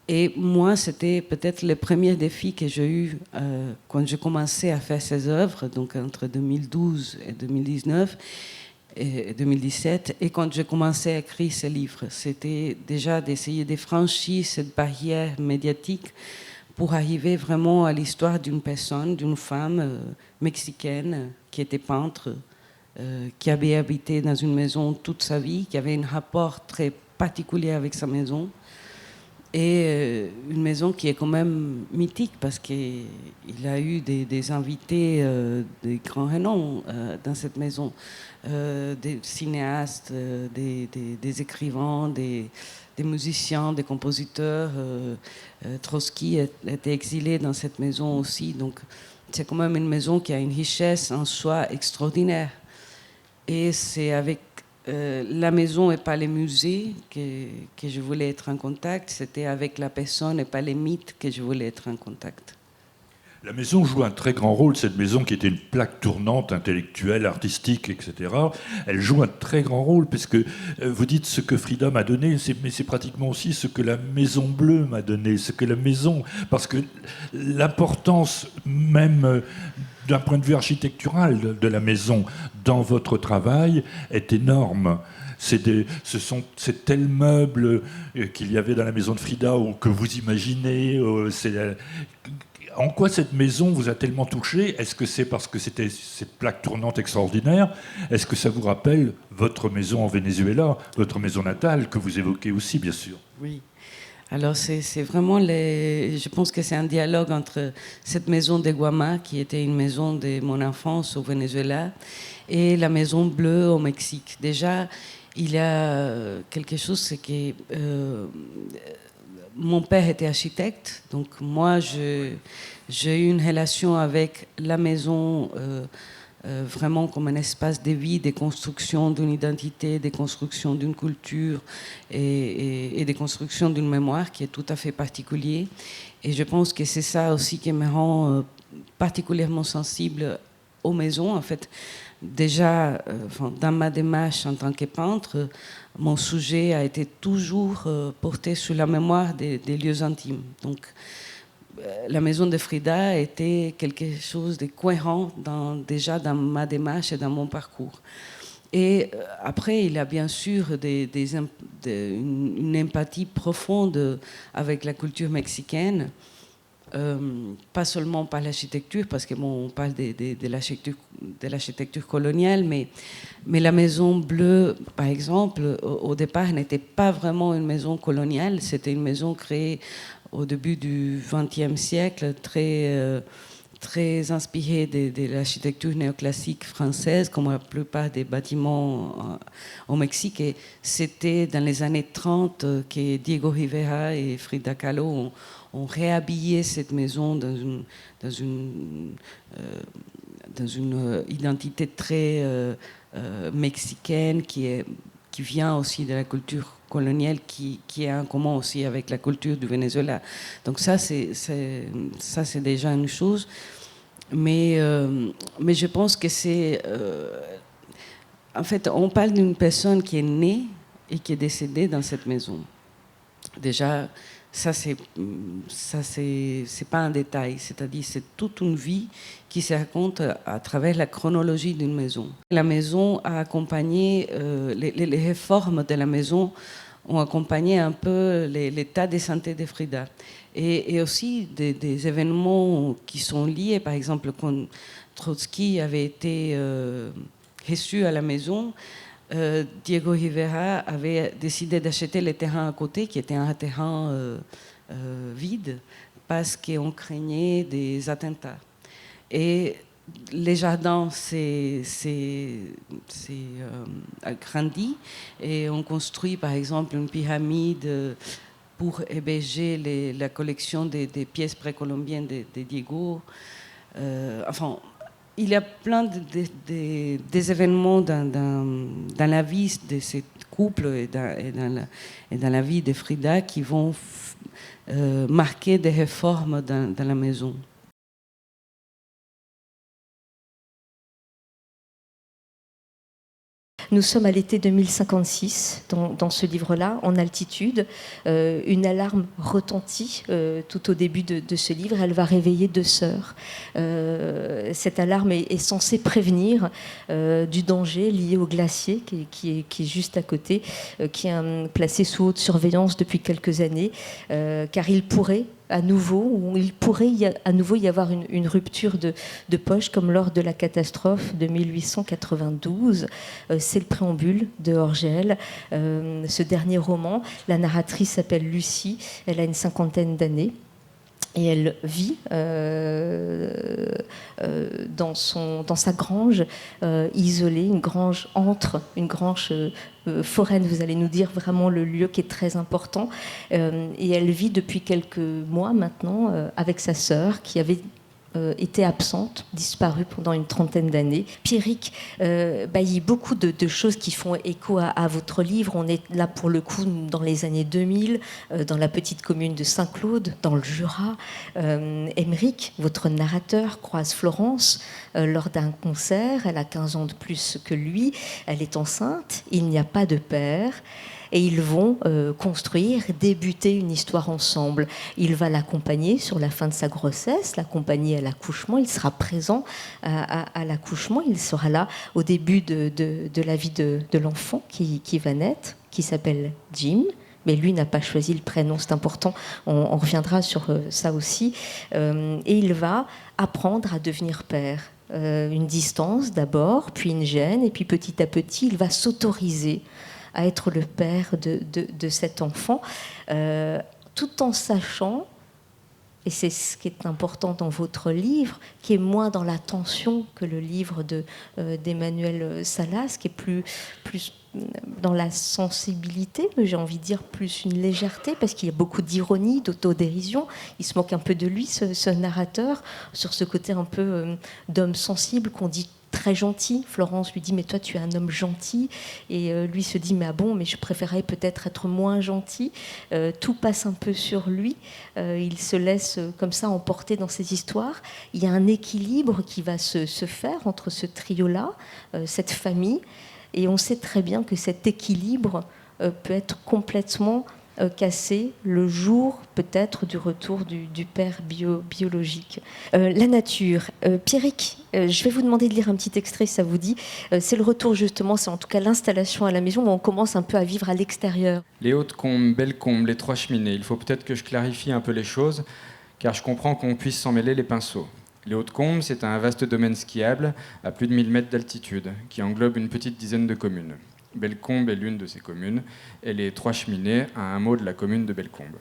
Et moi, c'était peut-être le premier défi que j'ai eu quand j'ai commencé à faire ces œuvres, donc entre 2012 et 2019. Et 2017, et quand j'ai commencé à écrire ce livre, c'était déjà d'essayer de franchir cette barrière médiatique pour arriver vraiment à l'histoire d'une personne, d'une femme mexicaine qui était peintre, qui avait habité dans une maison toute sa vie, qui avait un rapport très particulier avec sa maison, et une maison qui est quand même mythique parce qu'il a eu des invités de grands renom dans cette maison, des cinéastes, des écrivains, des musiciens, des compositeurs. Trotsky était exilé dans cette maison aussi, donc c'est quand même une maison qui a une richesse en soi extraordinaire. Et c'est avec la maison et pas les musées que je voulais être en contact, c'était avec la personne et pas les mythes que je voulais être en contact. La maison joue un très grand rôle, cette maison qui était une plaque tournante intellectuelle, artistique, etc. Elle joue un très grand rôle, parce que vous dites ce que Frida m'a donné, mais c'est pratiquement aussi ce que la Maison Bleue m'a donné, ce que la maison... Parce que l'importance même d'un point de vue architectural de la maison dans votre travail est énorme. C'est tel meuble qu'il y avait dans la maison de Frida ou que vous imaginez. En quoi cette maison vous a tellement touché? Est-ce que c'est parce que c'était cette plaque tournante extraordinaire? Est-ce que ça vous rappelle votre maison en Venezuela, votre maison natale, que vous évoquez aussi, bien sûr? Oui. Alors c'est vraiment, je pense que c'est un dialogue entre cette maison de Guama, qui était une maison de mon enfance au Venezuela, et la Maison Bleue au Mexique. Déjà, il y a quelque chose, c'est que mon père était architecte, donc moi j'ai eu une relation avec la maison vraiment comme un espace de vie, des constructions d'une identité, des constructions d'une culture et des constructions d'une mémoire qui est tout à fait particulier. Et je pense que c'est ça aussi qui me rend particulièrement sensible aux maisons. En fait, déjà, dans ma démarche en tant que peintre, mon sujet a été toujours porté sur la mémoire des lieux intimes. Donc, la maison de Frida était quelque chose de cohérent déjà dans ma démarche et dans mon parcours. Et après, il y a bien sûr une empathie profonde avec la culture mexicaine, pas seulement par l'architecture, parce que on parle de l'architecture coloniale, mais la Maison Bleue, par exemple, au départ, n'était pas vraiment une maison coloniale, c'était une maison créée au début du XXe siècle, très inspirée de l'architecture néoclassique française, comme la plupart des bâtiments au Mexique. Et c'était dans les années 30 que Diego Rivera et Frida Kahlo ont réhabillé cette maison dans une identité très mexicaine qui vient aussi de la culture coloniale qui est en commun aussi avec la culture du Venezuela. Donc ça, c'est déjà une chose. Mais je pense que c'est... en fait, on parle d'une personne qui est née et qui est décédée dans cette maison. Déjà, ça c'est pas un détail, c'est-à-dire c'est toute une vie qui se raconte à travers la chronologie d'une maison. La maison a accompagné, les réformes de la maison ont accompagné un peu l'état de santé de Frida. Et aussi des événements qui sont liés, par exemple, quand Trotsky avait été reçu à la maison, Diego Rivera avait décidé d'acheter le terrain à côté, qui était un terrain vide, parce qu'on craignait des attentats. Et les jardins s'est agrandi et on construit par exemple une pyramide pour héberger la collection des pièces précolombiennes de Diego. Enfin, il y a plein des événements dans la vie de ce couple et dans la vie de Frida qui vont marquer des réformes dans la maison. Nous sommes à l'été 2056 dans ce livre-là, en altitude. Une alarme retentit tout au début de ce livre. Elle va réveiller 2 sœurs. Cette alarme est censée prévenir du danger lié au glacier qui est juste à côté, qui est placé sous haute surveillance depuis quelques années, car il pourrait à nouveau y avoir une rupture de poche comme lors de la catastrophe de 1892. C'est le préambule de Orgel. Ce dernier roman, la narratrice s'appelle Lucie, elle a une 50aine d'années. Et elle vit dans sa grange isolée, une grange foraine, vous allez nous dire vraiment le lieu qui est très important. Et elle vit depuis quelques mois maintenant avec sa sœur qui avait était absente, disparue pendant une 30aine d'années. Pierrick baillit beaucoup de choses qui font écho à votre livre. On est là pour le coup dans les années 2000, dans la petite commune de Saint-Claude, dans le Jura. Émeric, votre narrateur, croise Florence lors d'un concert. Elle a 15 ans de plus que lui. Elle est enceinte. Il n'y a pas de père. Et ils vont débuter une histoire ensemble. Il va l'accompagner sur la fin de sa grossesse, l'accompagner à l'accouchement. Il sera présent à l'accouchement. Il sera là au début de la vie de l'enfant qui va naître, qui s'appelle Jim. Mais lui n'a pas choisi le prénom, c'est important. On reviendra sur ça aussi. Et il va apprendre à devenir père. Une distance d'abord, puis une gêne, et puis petit à petit, il va s'autoriser à être le père de cet enfant, tout en sachant, et c'est ce qui est important dans votre livre, qui est moins dans la tension que le livre d'Emmanuel Salas, qui est plus dans la sensibilité, j'ai envie de dire plus une légèreté, parce qu'il y a beaucoup d'ironie, d'autodérision. Il se moque un peu de lui, ce narrateur, sur ce côté un peu d'homme sensible qu'on dit très gentil. Florence lui dit mais toi tu es un homme gentil, et lui se dit mais ah bon, mais je préférerais peut-être être moins gentil. Tout passe un peu sur lui, il se laisse comme ça emporter dans ses histoires. Il y a un équilibre qui va se faire entre ce trio-là, cette famille, et on sait très bien que cet équilibre peut être complètement cassé le jour peut-être du retour du père biologique. La nature. Pierrick, je vais vous demander de lire un petit extrait si ça vous dit. C'est le retour justement, c'est en tout cas l'installation à la maison où on commence un peu à vivre à l'extérieur. Les Hautes-Combes, Belles-Combes, les Trois Cheminées. Il faut peut-être que je clarifie un peu les choses, car je comprends qu'on puisse s'en mêler les pinceaux. Les Hautes-Combes, c'est un vaste domaine skiable à plus de 1000 mètres d'altitude, qui englobe une petite dizaine de communes. Bellecombe est l'une de ces communes, et les Trois Cheminées, un hameau de la commune de Bellecombe.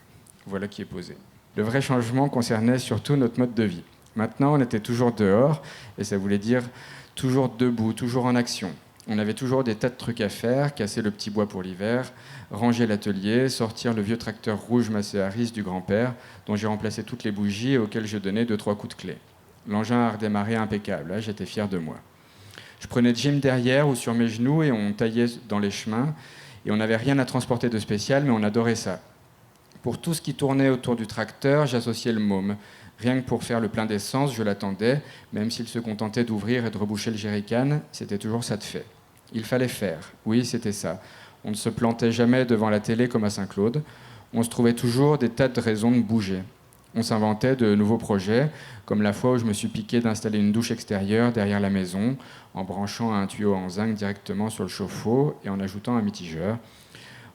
Voilà qui est posé. Le vrai changement concernait surtout notre mode de vie. Maintenant, on était toujours dehors, et ça voulait dire toujours debout, toujours en action. On avait toujours des tas de trucs à faire, casser le petit bois pour l'hiver, ranger l'atelier, sortir le vieux tracteur rouge Macéaris du grand-père, dont j'ai remplacé toutes les bougies et auquel je donnais 2-3 coups de clé. L'engin a redémarré impeccable, là j'étais fier de moi. Je prenais Jim derrière ou sur mes genoux et on taillait dans les chemins. Et on n'avait rien à transporter de spécial, mais on adorait ça. Pour tout ce qui tournait autour du tracteur, j'associais le môme. Rien que pour faire le plein d'essence, je l'attendais, même s'il se contentait d'ouvrir et de reboucher le jerrycan, c'était toujours ça de fait. Il fallait faire, oui, c'était ça. On ne se plantait jamais devant la télé comme à Saint-Claude. On se trouvait toujours des tas de raisons de bouger. On s'inventait de nouveaux projets, comme la fois où je me suis piqué d'installer une douche extérieure derrière la maison, en branchant un tuyau en zinc directement sur le chauffe-eau et en ajoutant un mitigeur.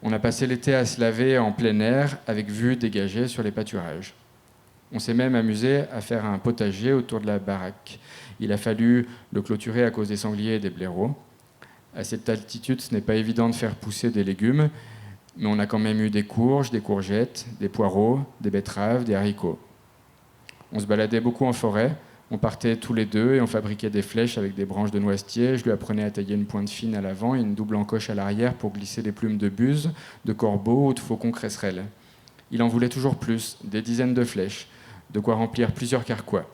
On a passé l'été à se laver en plein air, avec vue dégagée sur les pâturages. On s'est même amusé à faire un potager autour de la baraque. Il a fallu le clôturer à cause des sangliers et des blaireaux. À cette altitude, ce n'est pas évident de faire pousser des légumes, mais on a quand même eu des courges, des courgettes, des poireaux, des betteraves, des haricots. On se baladait beaucoup en forêt, on partait tous les deux et on fabriquait des flèches avec des branches de noisetier. Je lui apprenais à tailler une pointe fine à l'avant et une double encoche à l'arrière pour glisser des plumes de buse, de corbeau ou de faucon cresserelle. Il en voulait toujours plus, des dizaines de flèches, de quoi remplir plusieurs carquois.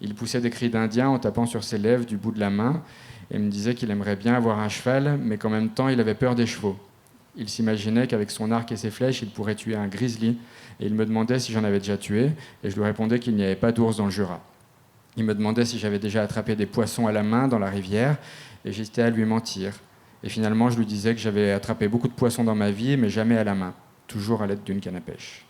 Il poussait des cris d'Indien en tapant sur ses lèvres du bout de la main et me disait qu'il aimerait bien avoir un cheval, mais qu'en même temps il avait peur des chevaux. Il s'imaginait qu'avec son arc et ses flèches, il pourrait tuer un grizzly. Et il me demandait si j'en avais déjà tué, et je lui répondais qu'il n'y avait pas d'ours dans le Jura. Il me demandait si j'avais déjà attrapé des poissons à la main dans la rivière, et j'hésitais à lui mentir. Et finalement, je lui disais que j'avais attrapé beaucoup de poissons dans ma vie, mais jamais à la main, toujours à l'aide d'une canne à pêche.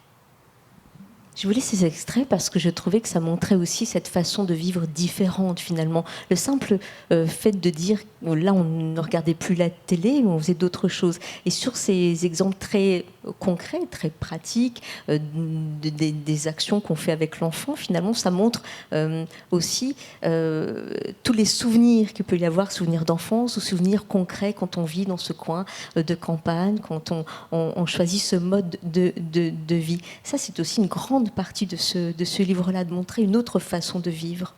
Je voulais ces extraits parce que je trouvais que ça montrait aussi cette façon de vivre différente finalement. Le simple fait de dire, là on ne regardait plus la télé, mais on faisait d'autres choses. Et sur ces exemples très concrets, très pratiques, des actions qu'on fait avec l'enfant, finalement ça montre aussi tous les souvenirs qu'il peut y avoir, souvenirs d'enfance ou souvenirs concrets quand on vit dans ce coin de campagne, quand on choisit ce mode de vie. Ça c'est aussi une grande partie de ce livre-là, de montrer une autre façon de vivre.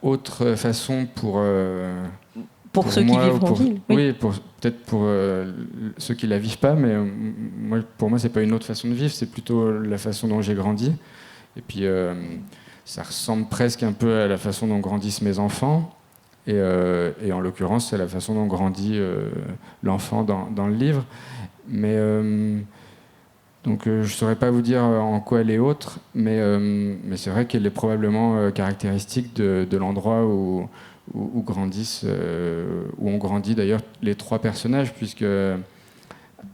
Autre façon pour ceux moi, qui vivent en ville. Oui, peut-être pour ceux qui ne la vivent pas, mais pour moi, ce n'est pas une autre façon de vivre, c'est plutôt la façon dont j'ai grandi. Et puis, ça ressemble presque un peu à la façon dont grandissent mes enfants. Et en l'occurrence, c'est la façon dont grandit l'enfant dans le livre. Mais... Donc je ne saurais pas vous dire en quoi elle est autre, mais c'est vrai qu'elle est probablement caractéristique de l'endroit où grandissent, où ont grandi d'ailleurs les trois personnages, puisque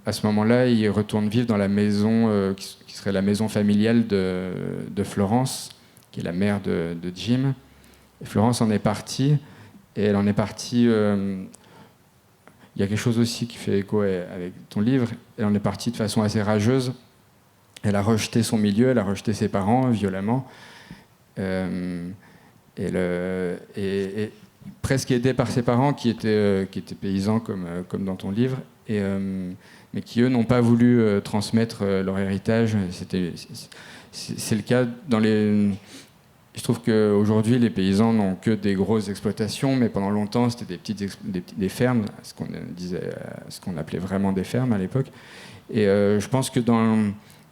à ce moment-là, ils retournent vivre dans la maison qui serait la maison familiale de Florence, qui est la mère de Jim. Et Florence en est partie, et elle en est partie... Il y a quelque chose aussi qui fait écho avec ton livre. Elle en est partie de façon assez rageuse. Elle a rejeté son milieu, elle a rejeté ses parents violemment. Et presque aidée par ses parents qui étaient paysans comme dans ton livre, mais qui eux n'ont pas voulu transmettre leur héritage. C'est le cas dans les... Je trouve qu'aujourd'hui, les paysans n'ont que des grosses exploitations, mais pendant longtemps, c'était des fermes, ce qu'on appelait vraiment des fermes à l'époque. Et je pense que il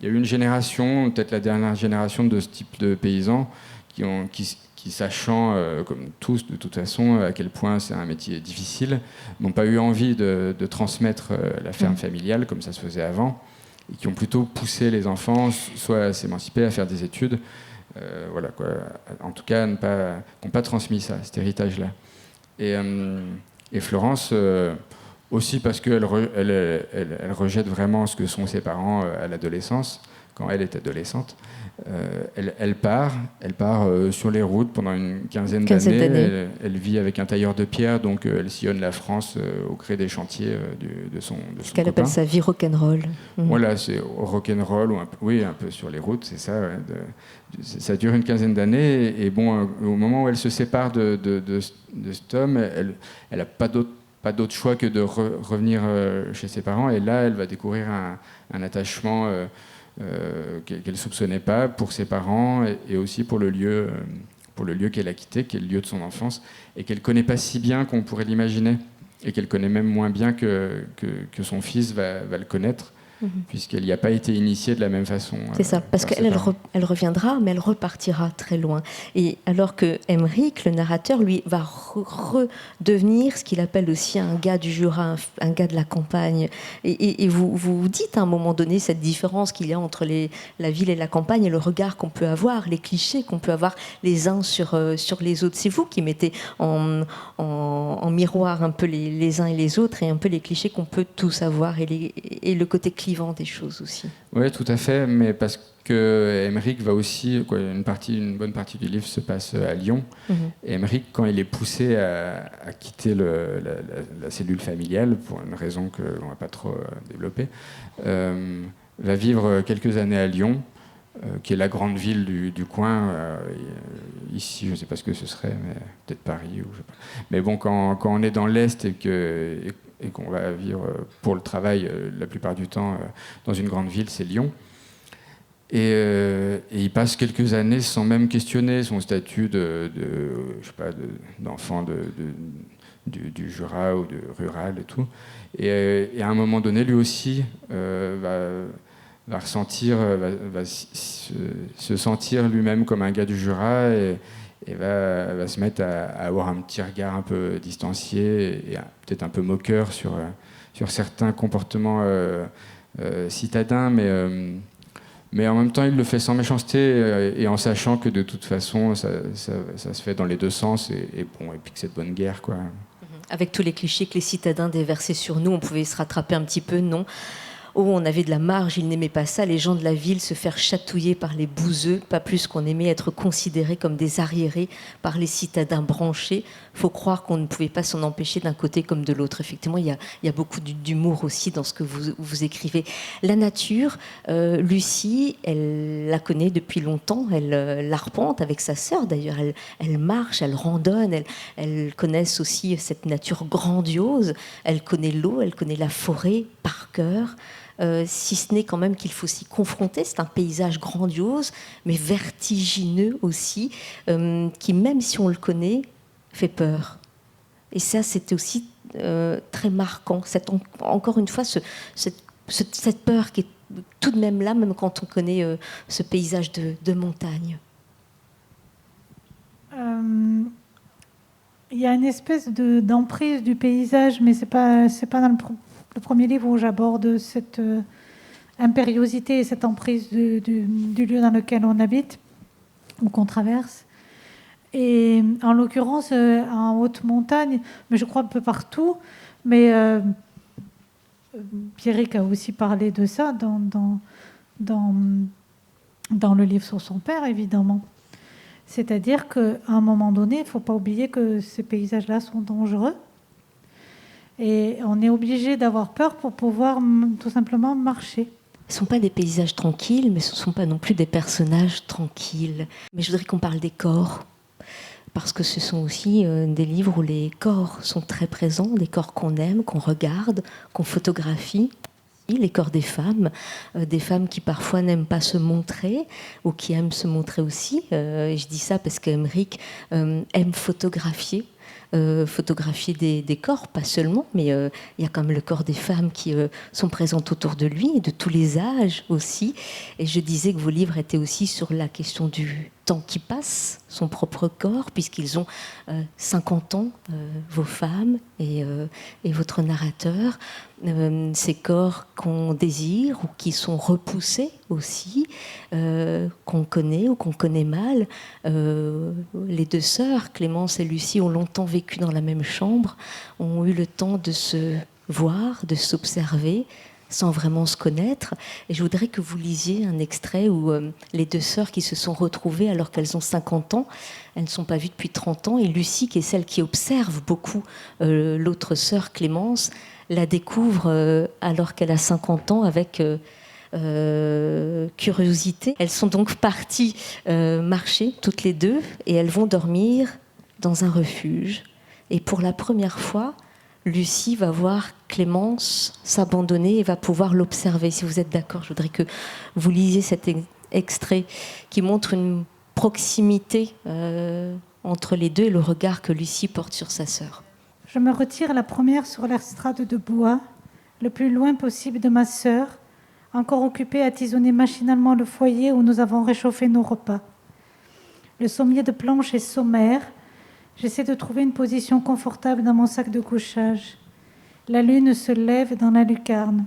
y a eu une génération, peut-être la dernière génération de ce type de paysans, qui qui sachant, comme tous de toute façon, à quel point c'est un métier difficile, n'ont pas eu envie de transmettre la ferme familiale comme ça se faisait avant, et qui ont plutôt poussé les enfants soit à s'émanciper, à faire des études, voilà, quoi. En tout cas, qui n'ont pas transmis ça, cet héritage-là. Et Florence, aussi parce qu'elle rejette vraiment ce que sont ses parents à l'adolescence, quand elle est adolescente. Elle part sur les routes pendant une quinzaine d'années. Elle vit avec un tailleur de pierre, donc elle sillonne la France au gré des chantiers de son Ce qu'elle appelle sa vie rock'n'roll. Voilà, c'est rock'n'roll, un peu sur les routes, c'est ça. Ouais, ça dure une quinzaine d'années, et bon, au moment où elle se sépare de cet homme, elle n'a pas d'autre choix que de revenir chez ses parents, et là, elle va découvrir un attachement qu'elle ne soupçonnait pas pour ses parents et aussi pour le lieu qu'elle a quitté, qui est le lieu de son enfance, et qu'elle ne connaît pas si bien qu'on pourrait l'imaginer, et qu'elle connaît même moins bien que son fils va le connaître, puisqu'elle n'y a pas été initiée de la même façon. C'est ça, parce qu'elle reviendra, mais elle repartira très loin. Et alors que Emmerich, le narrateur, lui, va redevenir ce qu'il appelle aussi un gars du Jura, un gars de la campagne. Et vous dites à un moment donné cette différence qu'il y a entre la ville et la campagne, et le regard qu'on peut avoir, les clichés qu'on peut avoir les uns sur les autres. C'est vous qui mettez en miroir un peu les uns et les autres, et un peu les clichés qu'on peut tous avoir, et le côté clivant des choses aussi. Oui, tout à fait, mais parce que Emmerich va aussi, une bonne partie du livre se passe à Lyon. Et Emmerich, quand il est poussé à quitter la cellule familiale, pour une raison que l'on ne va pas trop développer, va vivre quelques années à Lyon, qui est la grande ville du coin. Ici, je ne sais pas ce que ce serait, mais peut-être Paris. Ou je sais pas. Mais bon, quand on est dans l'Est et qu'on va vivre pour le travail la plupart du temps dans une grande ville, c'est Lyon. Et il passe quelques années sans même questionner son statut d'enfant du Jura ou de rural et tout. Et à un moment donné, lui aussi va ressentir, va se sentir lui-même comme un gars du Jura, et va se mettre à avoir un petit regard un peu distancié et peut-être un peu moqueur sur certains comportements citadins, mais en même temps il le fait sans méchanceté et en sachant que de toute façon ça se fait dans les deux sens, et puis que c'est de bonne guerre, quoi. Avec tous les clichés que les citadins déversaient sur nous, on pouvait se rattraper un petit peu, non ? Oh, on avait de la marge, ils n'aimaient pas ça, les gens de la ville se faire chatouiller par les bouseux, pas plus qu'on aimait être considérés comme des arriérés par les citadins branchés. Il faut croire qu'on ne pouvait pas s'en empêcher d'un côté comme de l'autre. Effectivement, il y a beaucoup d'humour aussi dans ce que vous écrivez. La nature, Lucie, elle la connaît depuis longtemps, elle l'arpente avec sa sœur d'ailleurs, elle marche, elle randonne, elle connaît aussi cette nature grandiose, elle connaît l'eau, elle connaît la forêt par cœur. Si ce n'est quand même qu'il faut s'y confronter. C'est un paysage grandiose, mais vertigineux aussi, qui, même si on le connaît, fait peur. Et ça, c'était aussi très marquant. Encore une fois, cette peur qui est tout de même là, même quand on connaît ce paysage de montagne. Il y a une espèce d'emprise du paysage, mais c'est pas dans le premier livre où j'aborde cette impériosité et cette emprise du lieu dans lequel on habite ou qu'on traverse. Et en l'occurrence, en haute montagne, mais je crois un peu partout, mais Pierrick a aussi parlé de ça dans le livre sur son père, évidemment. C'est-à-dire qu'à un moment donné, il ne faut pas oublier que ces paysages-là sont dangereux. Et on est obligé d'avoir peur pour pouvoir tout simplement marcher. Ce ne sont pas des paysages tranquilles, mais ce ne sont pas non plus des personnages tranquilles. Mais je voudrais qu'on parle des corps, parce que ce sont aussi des livres où les corps sont très présents, des corps qu'on aime, qu'on regarde, qu'on photographie. Les corps des femmes qui parfois n'aiment pas se montrer ou qui aiment se montrer aussi. Et je dis ça parce qu'Emmerich aime photographier des corps, pas seulement, mais il y a quand même le corps des femmes qui sont présentes autour de lui, et de tous les âges aussi. Et je disais que vos livres étaient aussi sur la question temps qui passe, son propre corps, puisqu'ils ont 50 ans, vos femmes et votre narrateur, ces corps qu'on désire ou qui sont repoussés aussi, qu'on connaît ou qu'on connaît mal. Les deux sœurs, Clémence et Lucie, ont longtemps vécu dans la même chambre, ont eu le temps de se voir, de s'observer, sans vraiment se connaître. Et je voudrais que vous lisiez un extrait où les deux sœurs qui se sont retrouvées alors qu'elles ont 50 ans, elles ne sont pas vues depuis 30 ans, et Lucie, qui est celle qui observe beaucoup l'autre sœur Clémence, la découvre alors qu'elle a 50 ans avec curiosité. Elles sont donc parties marcher toutes les deux, et elles vont dormir dans un refuge. Et pour la première fois, Lucie va voir Clémence s'abandonner et va pouvoir l'observer. Si vous êtes d'accord, je voudrais que vous lisiez cet extrait qui montre une proximité entre les deux et le regard que Lucie porte sur sa sœur. Je me retire la première sur l'estrade de bois, le plus loin possible de ma sœur, encore occupée à tisonner machinalement le foyer où nous avons réchauffé nos repas. Le sommier de planche est sommaire. J'essaie de trouver une position confortable dans mon sac de couchage. La lune se lève dans la lucarne.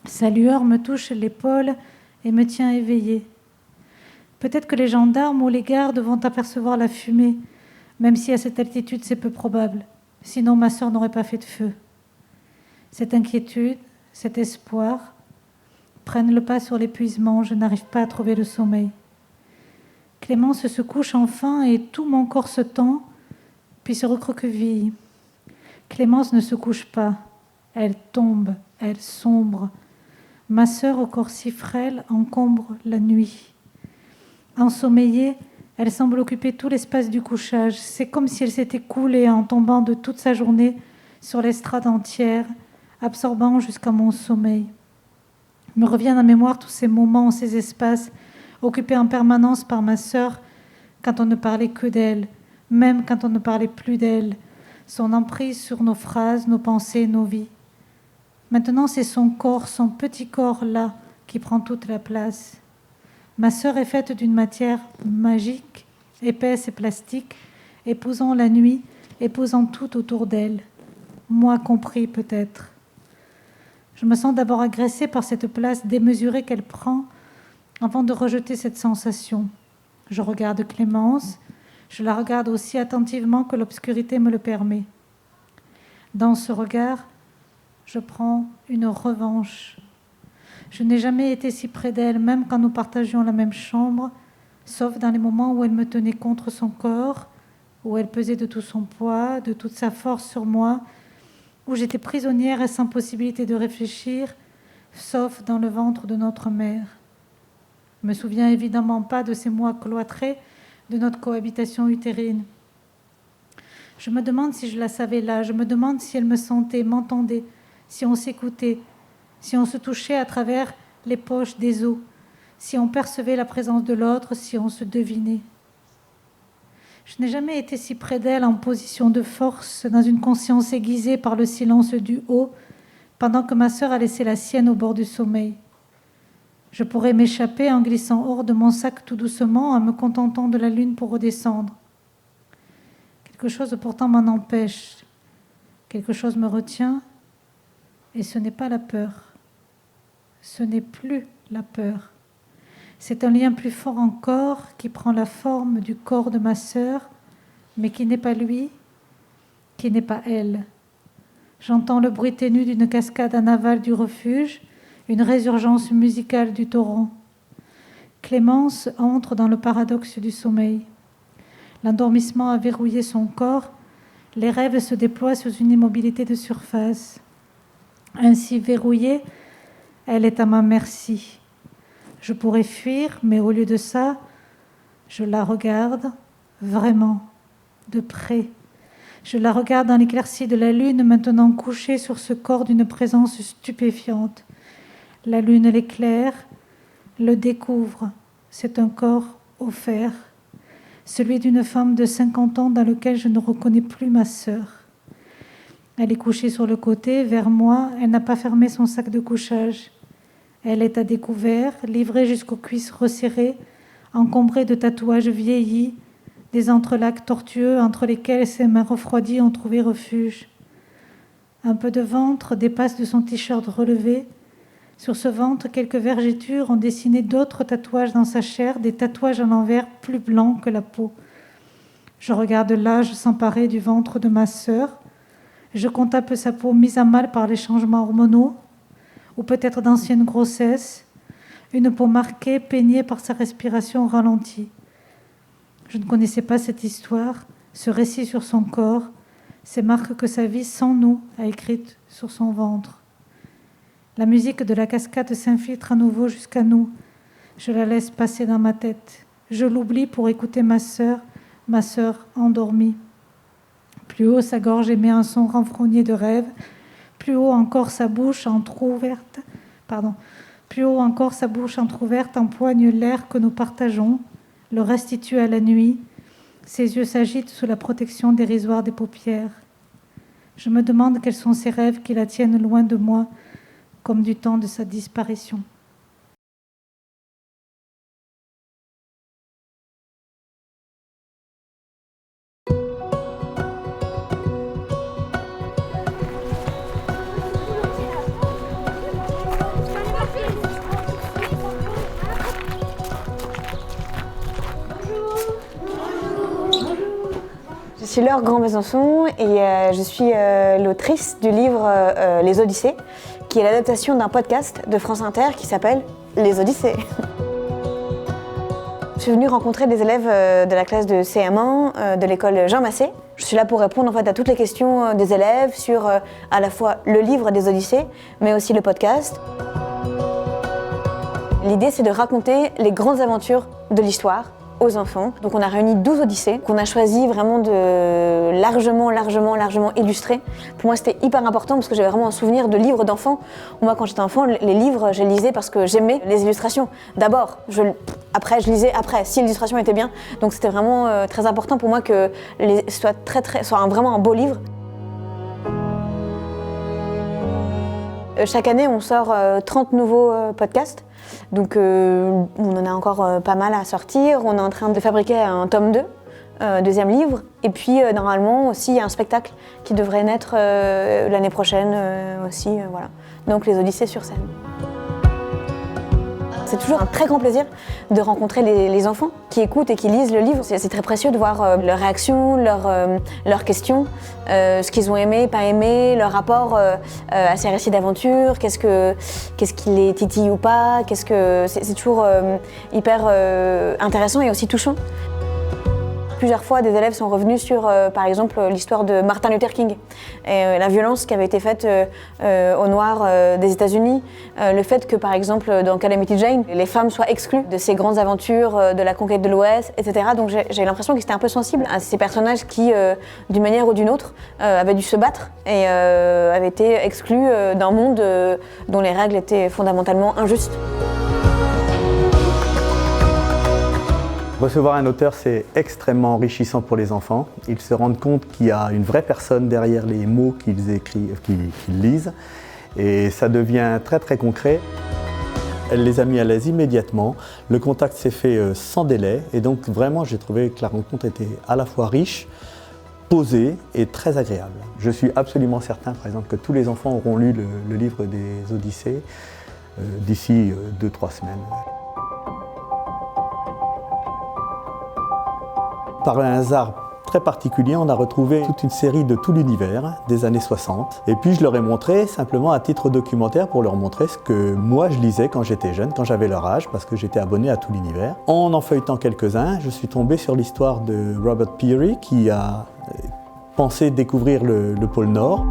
Sa lueur me touche l'épaule et me tient éveillée. Peut-être que les gendarmes ou les gardes vont apercevoir la fumée, même si à cette altitude c'est peu probable. Sinon ma sœur n'aurait pas fait de feu. Cette inquiétude, cet espoir prennent le pas sur l'épuisement. Je n'arrive pas à trouver le sommeil. Clémence se couche enfin et tout mon corps se tend, puis se recroqueville. Clémence ne se couche pas. Elle tombe, elle sombre. Ma sœur, au corps si frêle, encombre la nuit. Ensommeillée, elle semble occuper tout l'espace du couchage. C'est comme si elle s'était coulée en tombant de toute sa journée sur l'estrade entière, absorbant jusqu'à mon sommeil. Me reviennent en mémoire tous ces moments, ces espaces, occupés en permanence par ma sœur, quand on ne parlait que d'elle, même quand on ne parlait plus d'elle, son emprise sur nos phrases, nos pensées, nos vies. Maintenant, c'est son corps, son petit corps là, qui prend toute la place. Ma sœur est faite d'une matière magique, épaisse et plastique, épousant la nuit, épousant tout autour d'elle. Moi compris peut-être. Je me sens d'abord agressée par cette place démesurée qu'elle prend avant de rejeter cette sensation. Je regarde Clémence. Je la regarde aussi attentivement que l'obscurité me le permet. Dans ce regard, je prends une revanche. Je n'ai jamais été si près d'elle, même quand nous partagions la même chambre, sauf dans les moments où elle me tenait contre son corps, où elle pesait de tout son poids, de toute sa force sur moi, où j'étais prisonnière et sans possibilité de réfléchir, sauf dans le ventre de notre mère. Je ne me souviens évidemment pas de ces mois cloîtrés, de notre cohabitation utérine. Je me demande si je la savais là, je me demande si elle me sentait, m'entendait, si on s'écoutait, si on se touchait à travers les poches des os, si on percevait la présence de l'autre, si on se devinait. Je n'ai jamais été si près d'elle en position de force, dans une conscience aiguisée par le silence du haut, pendant que ma sœur a laissé la sienne au bord du sommeil. Je pourrais m'échapper en glissant hors de mon sac tout doucement, en me contentant de la lune pour redescendre. Quelque chose pourtant m'en empêche. Quelque chose me retient, et ce n'est pas la peur. Ce n'est plus la peur. C'est un lien plus fort encore qui prend la forme du corps de ma sœur, mais qui n'est pas lui, qui n'est pas elle. J'entends le bruit ténu d'une cascade en aval du refuge, une résurgence musicale du torrent. Clémence entre dans le paradoxe du sommeil. L'endormissement a verrouillé son corps, les rêves se déploient sous une immobilité de surface. Ainsi verrouillée, elle est à ma merci. Je pourrais fuir, mais au lieu de ça, je la regarde vraiment, de près. Je la regarde dans l'éclaircie de la lune, maintenant couchée sur ce corps d'une présence stupéfiante. La lune l'éclaire, le découvre. C'est un corps offert, celui d'une femme de 50 ans dans lequel je ne reconnais plus ma sœur. Elle est couchée sur le côté, vers moi. Elle n'a pas fermé son sac de couchage. Elle est à découvert, livrée jusqu'aux cuisses resserrées, encombré de tatouages vieillis, des entrelacs tortueux entre lesquels ses mains refroidies ont trouvé refuge. Un peu de ventre dépasse de son t-shirt relevé. Sur ce ventre, quelques vergetures ont dessiné d'autres tatouages dans sa chair, des tatouages à l'envers plus blancs que la peau. Je regarde l'âge s'emparer du ventre de ma sœur. Je contemple sa peau mise à mal par les changements hormonaux, ou peut-être d'anciennes grossesses, une peau marquée, peignée par sa respiration ralentie. Je ne connaissais pas cette histoire, ce récit sur son corps, ces marques que sa vie sans nous a écrites sur son ventre. La musique de la cascade s'infiltre à nouveau jusqu'à nous. Je la laisse passer dans ma tête. Je l'oublie pour écouter ma sœur endormie. Plus haut, sa gorge émet un son renfrogné de rêve. Plus haut encore, sa bouche entrouverte. Plus haut encore, sa bouche entrouverte empoigne l'air que nous partageons, le restitue à la nuit. Ses yeux s'agitent sous la protection dérisoire des paupières. Je me demande quels sont ces rêves qui la tiennent loin de moi, comme du temps de sa disparition. Je suis Laure Grand-Besançon et je suis l'autrice du livre Les Odyssées, qui est l'adaptation d'un podcast de France Inter qui s'appelle Les Odyssées. Je suis venue rencontrer des élèves de la classe de CM1 de l'école Jean Massé. Je suis là pour répondre en fait à toutes les questions des élèves sur à la fois le livre des Odyssées, mais aussi le podcast. L'idée, c'est de raconter les grandes aventures de l'histoire aux enfants. Donc on a réuni 12 Odyssées qu'on a choisi vraiment de largement illustrer. Pour moi, c'était hyper important parce que j'avais vraiment un souvenir de livres d'enfants. Moi, quand j'étais enfant, les livres, je les lisais parce que j'aimais les illustrations. D'abord, après, je lisais après, si l'illustration était bien. Donc c'était vraiment très important pour moi que soit vraiment un beau livre. Chaque année, on sort 30 nouveaux podcasts. Donc on en a encore pas mal à sortir. On est en train de fabriquer un tome 2, deuxième livre. Et puis normalement aussi, il y a un spectacle qui devrait naître l'année prochaine aussi. Voilà. Donc les Odyssées sur scène. C'est toujours un très grand plaisir de rencontrer les enfants qui écoutent et qui lisent le livre. C'est très précieux de voir leurs réactions, leurs questions, ce qu'ils ont aimé, pas aimé, leur rapport à ces récits d'aventure, qu'est-ce qui les titille ou pas, c'est toujours hyper intéressant et aussi touchant. Plusieurs fois, des élèves sont revenus sur, par exemple, l'histoire de Martin Luther King et la violence qui avait été faite aux Noirs des États-Unis. Le fait que, par exemple, dans Calamity Jane, les femmes soient exclues de ces grandes aventures de la conquête de l'Ouest, etc. Donc j'ai l'impression qu'ils étaient un peu sensibles à ces personnages qui, d'une manière ou d'une autre, avaient dû se battre et avaient été exclus d'un monde dont les règles étaient fondamentalement injustes. Recevoir un auteur, c'est extrêmement enrichissant pour les enfants. Ils se rendent compte qu'il y a une vraie personne derrière les mots qu'ils écrivent, qu'ils lisent. Et ça devient très très concret. Elle les a mis à l'aise immédiatement. Le contact s'est fait sans délai. Et donc vraiment, j'ai trouvé que la rencontre était à la fois riche, posée et très agréable. Je suis absolument certain, par exemple, que tous les enfants auront lu le livre des Odyssées d'ici 2-3 semaines. Par un hasard très particulier, on a retrouvé toute une série de tout l'univers des années 60. Et puis je leur ai montré simplement à titre documentaire pour leur montrer ce que moi je lisais quand j'étais jeune, quand j'avais leur âge, parce que j'étais abonné à tout l'univers. En feuilletant quelques-uns, je suis tombé sur l'histoire de Robert Peary qui a pensé découvrir le pôle Nord.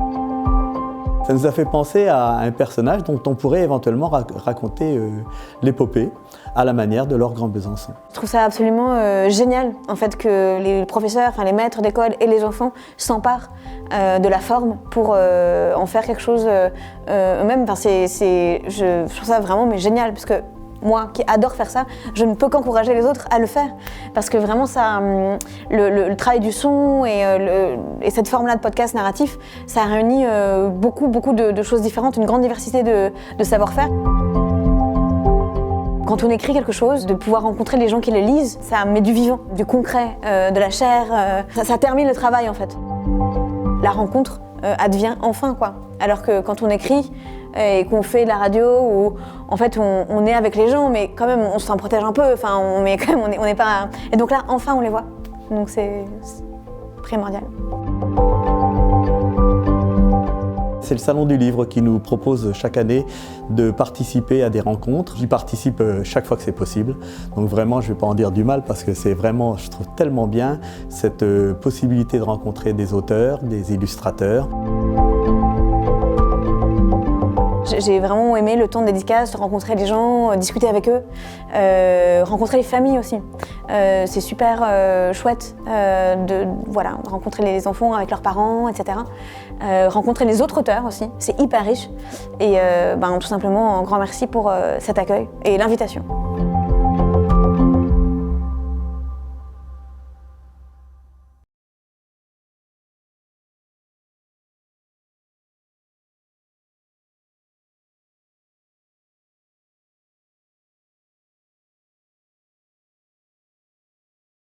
Ça nous a fait penser à un personnage dont on pourrait éventuellement raconter l'épopée à la manière de Laure Grand-Besançon. Je trouve ça absolument génial en fait que les professeurs, les maîtres d'école et les enfants s'emparent de la forme pour en faire quelque chose eux-mêmes. Je trouve ça vraiment génial parce que moi qui adore faire ça, je ne peux qu'encourager les autres à le faire parce que vraiment ça, le travail du son et cette forme-là de podcast narratif, ça réunit beaucoup de choses différentes, une grande diversité de savoir-faire. Quand on écrit quelque chose, de pouvoir rencontrer les gens qui le lisent, ça met du vivant, du concret, de la chair, ça termine le travail en fait. La rencontre advient enfin quoi. Alors que quand on écrit et qu'on fait de la radio, où en fait on est avec les gens, mais quand même on s'en protège un peu, enfin on n'est pas... Et donc là enfin on les voit, donc c'est primordial. C'est le Salon du Livre qui nous propose chaque année de participer à des rencontres. J'y participe chaque fois que c'est possible. Donc vraiment, je ne vais pas en dire du mal parce que c'est vraiment, je trouve tellement bien cette possibilité de rencontrer des auteurs, des illustrateurs. J'ai vraiment aimé le temps de dédicace, rencontrer les gens, discuter avec eux, rencontrer les familles aussi. C'est super chouette de rencontrer les enfants avec leurs parents, etc. Rencontrer les autres auteurs aussi, c'est hyper riche. Et tout simplement, un grand merci pour cet accueil et l'invitation.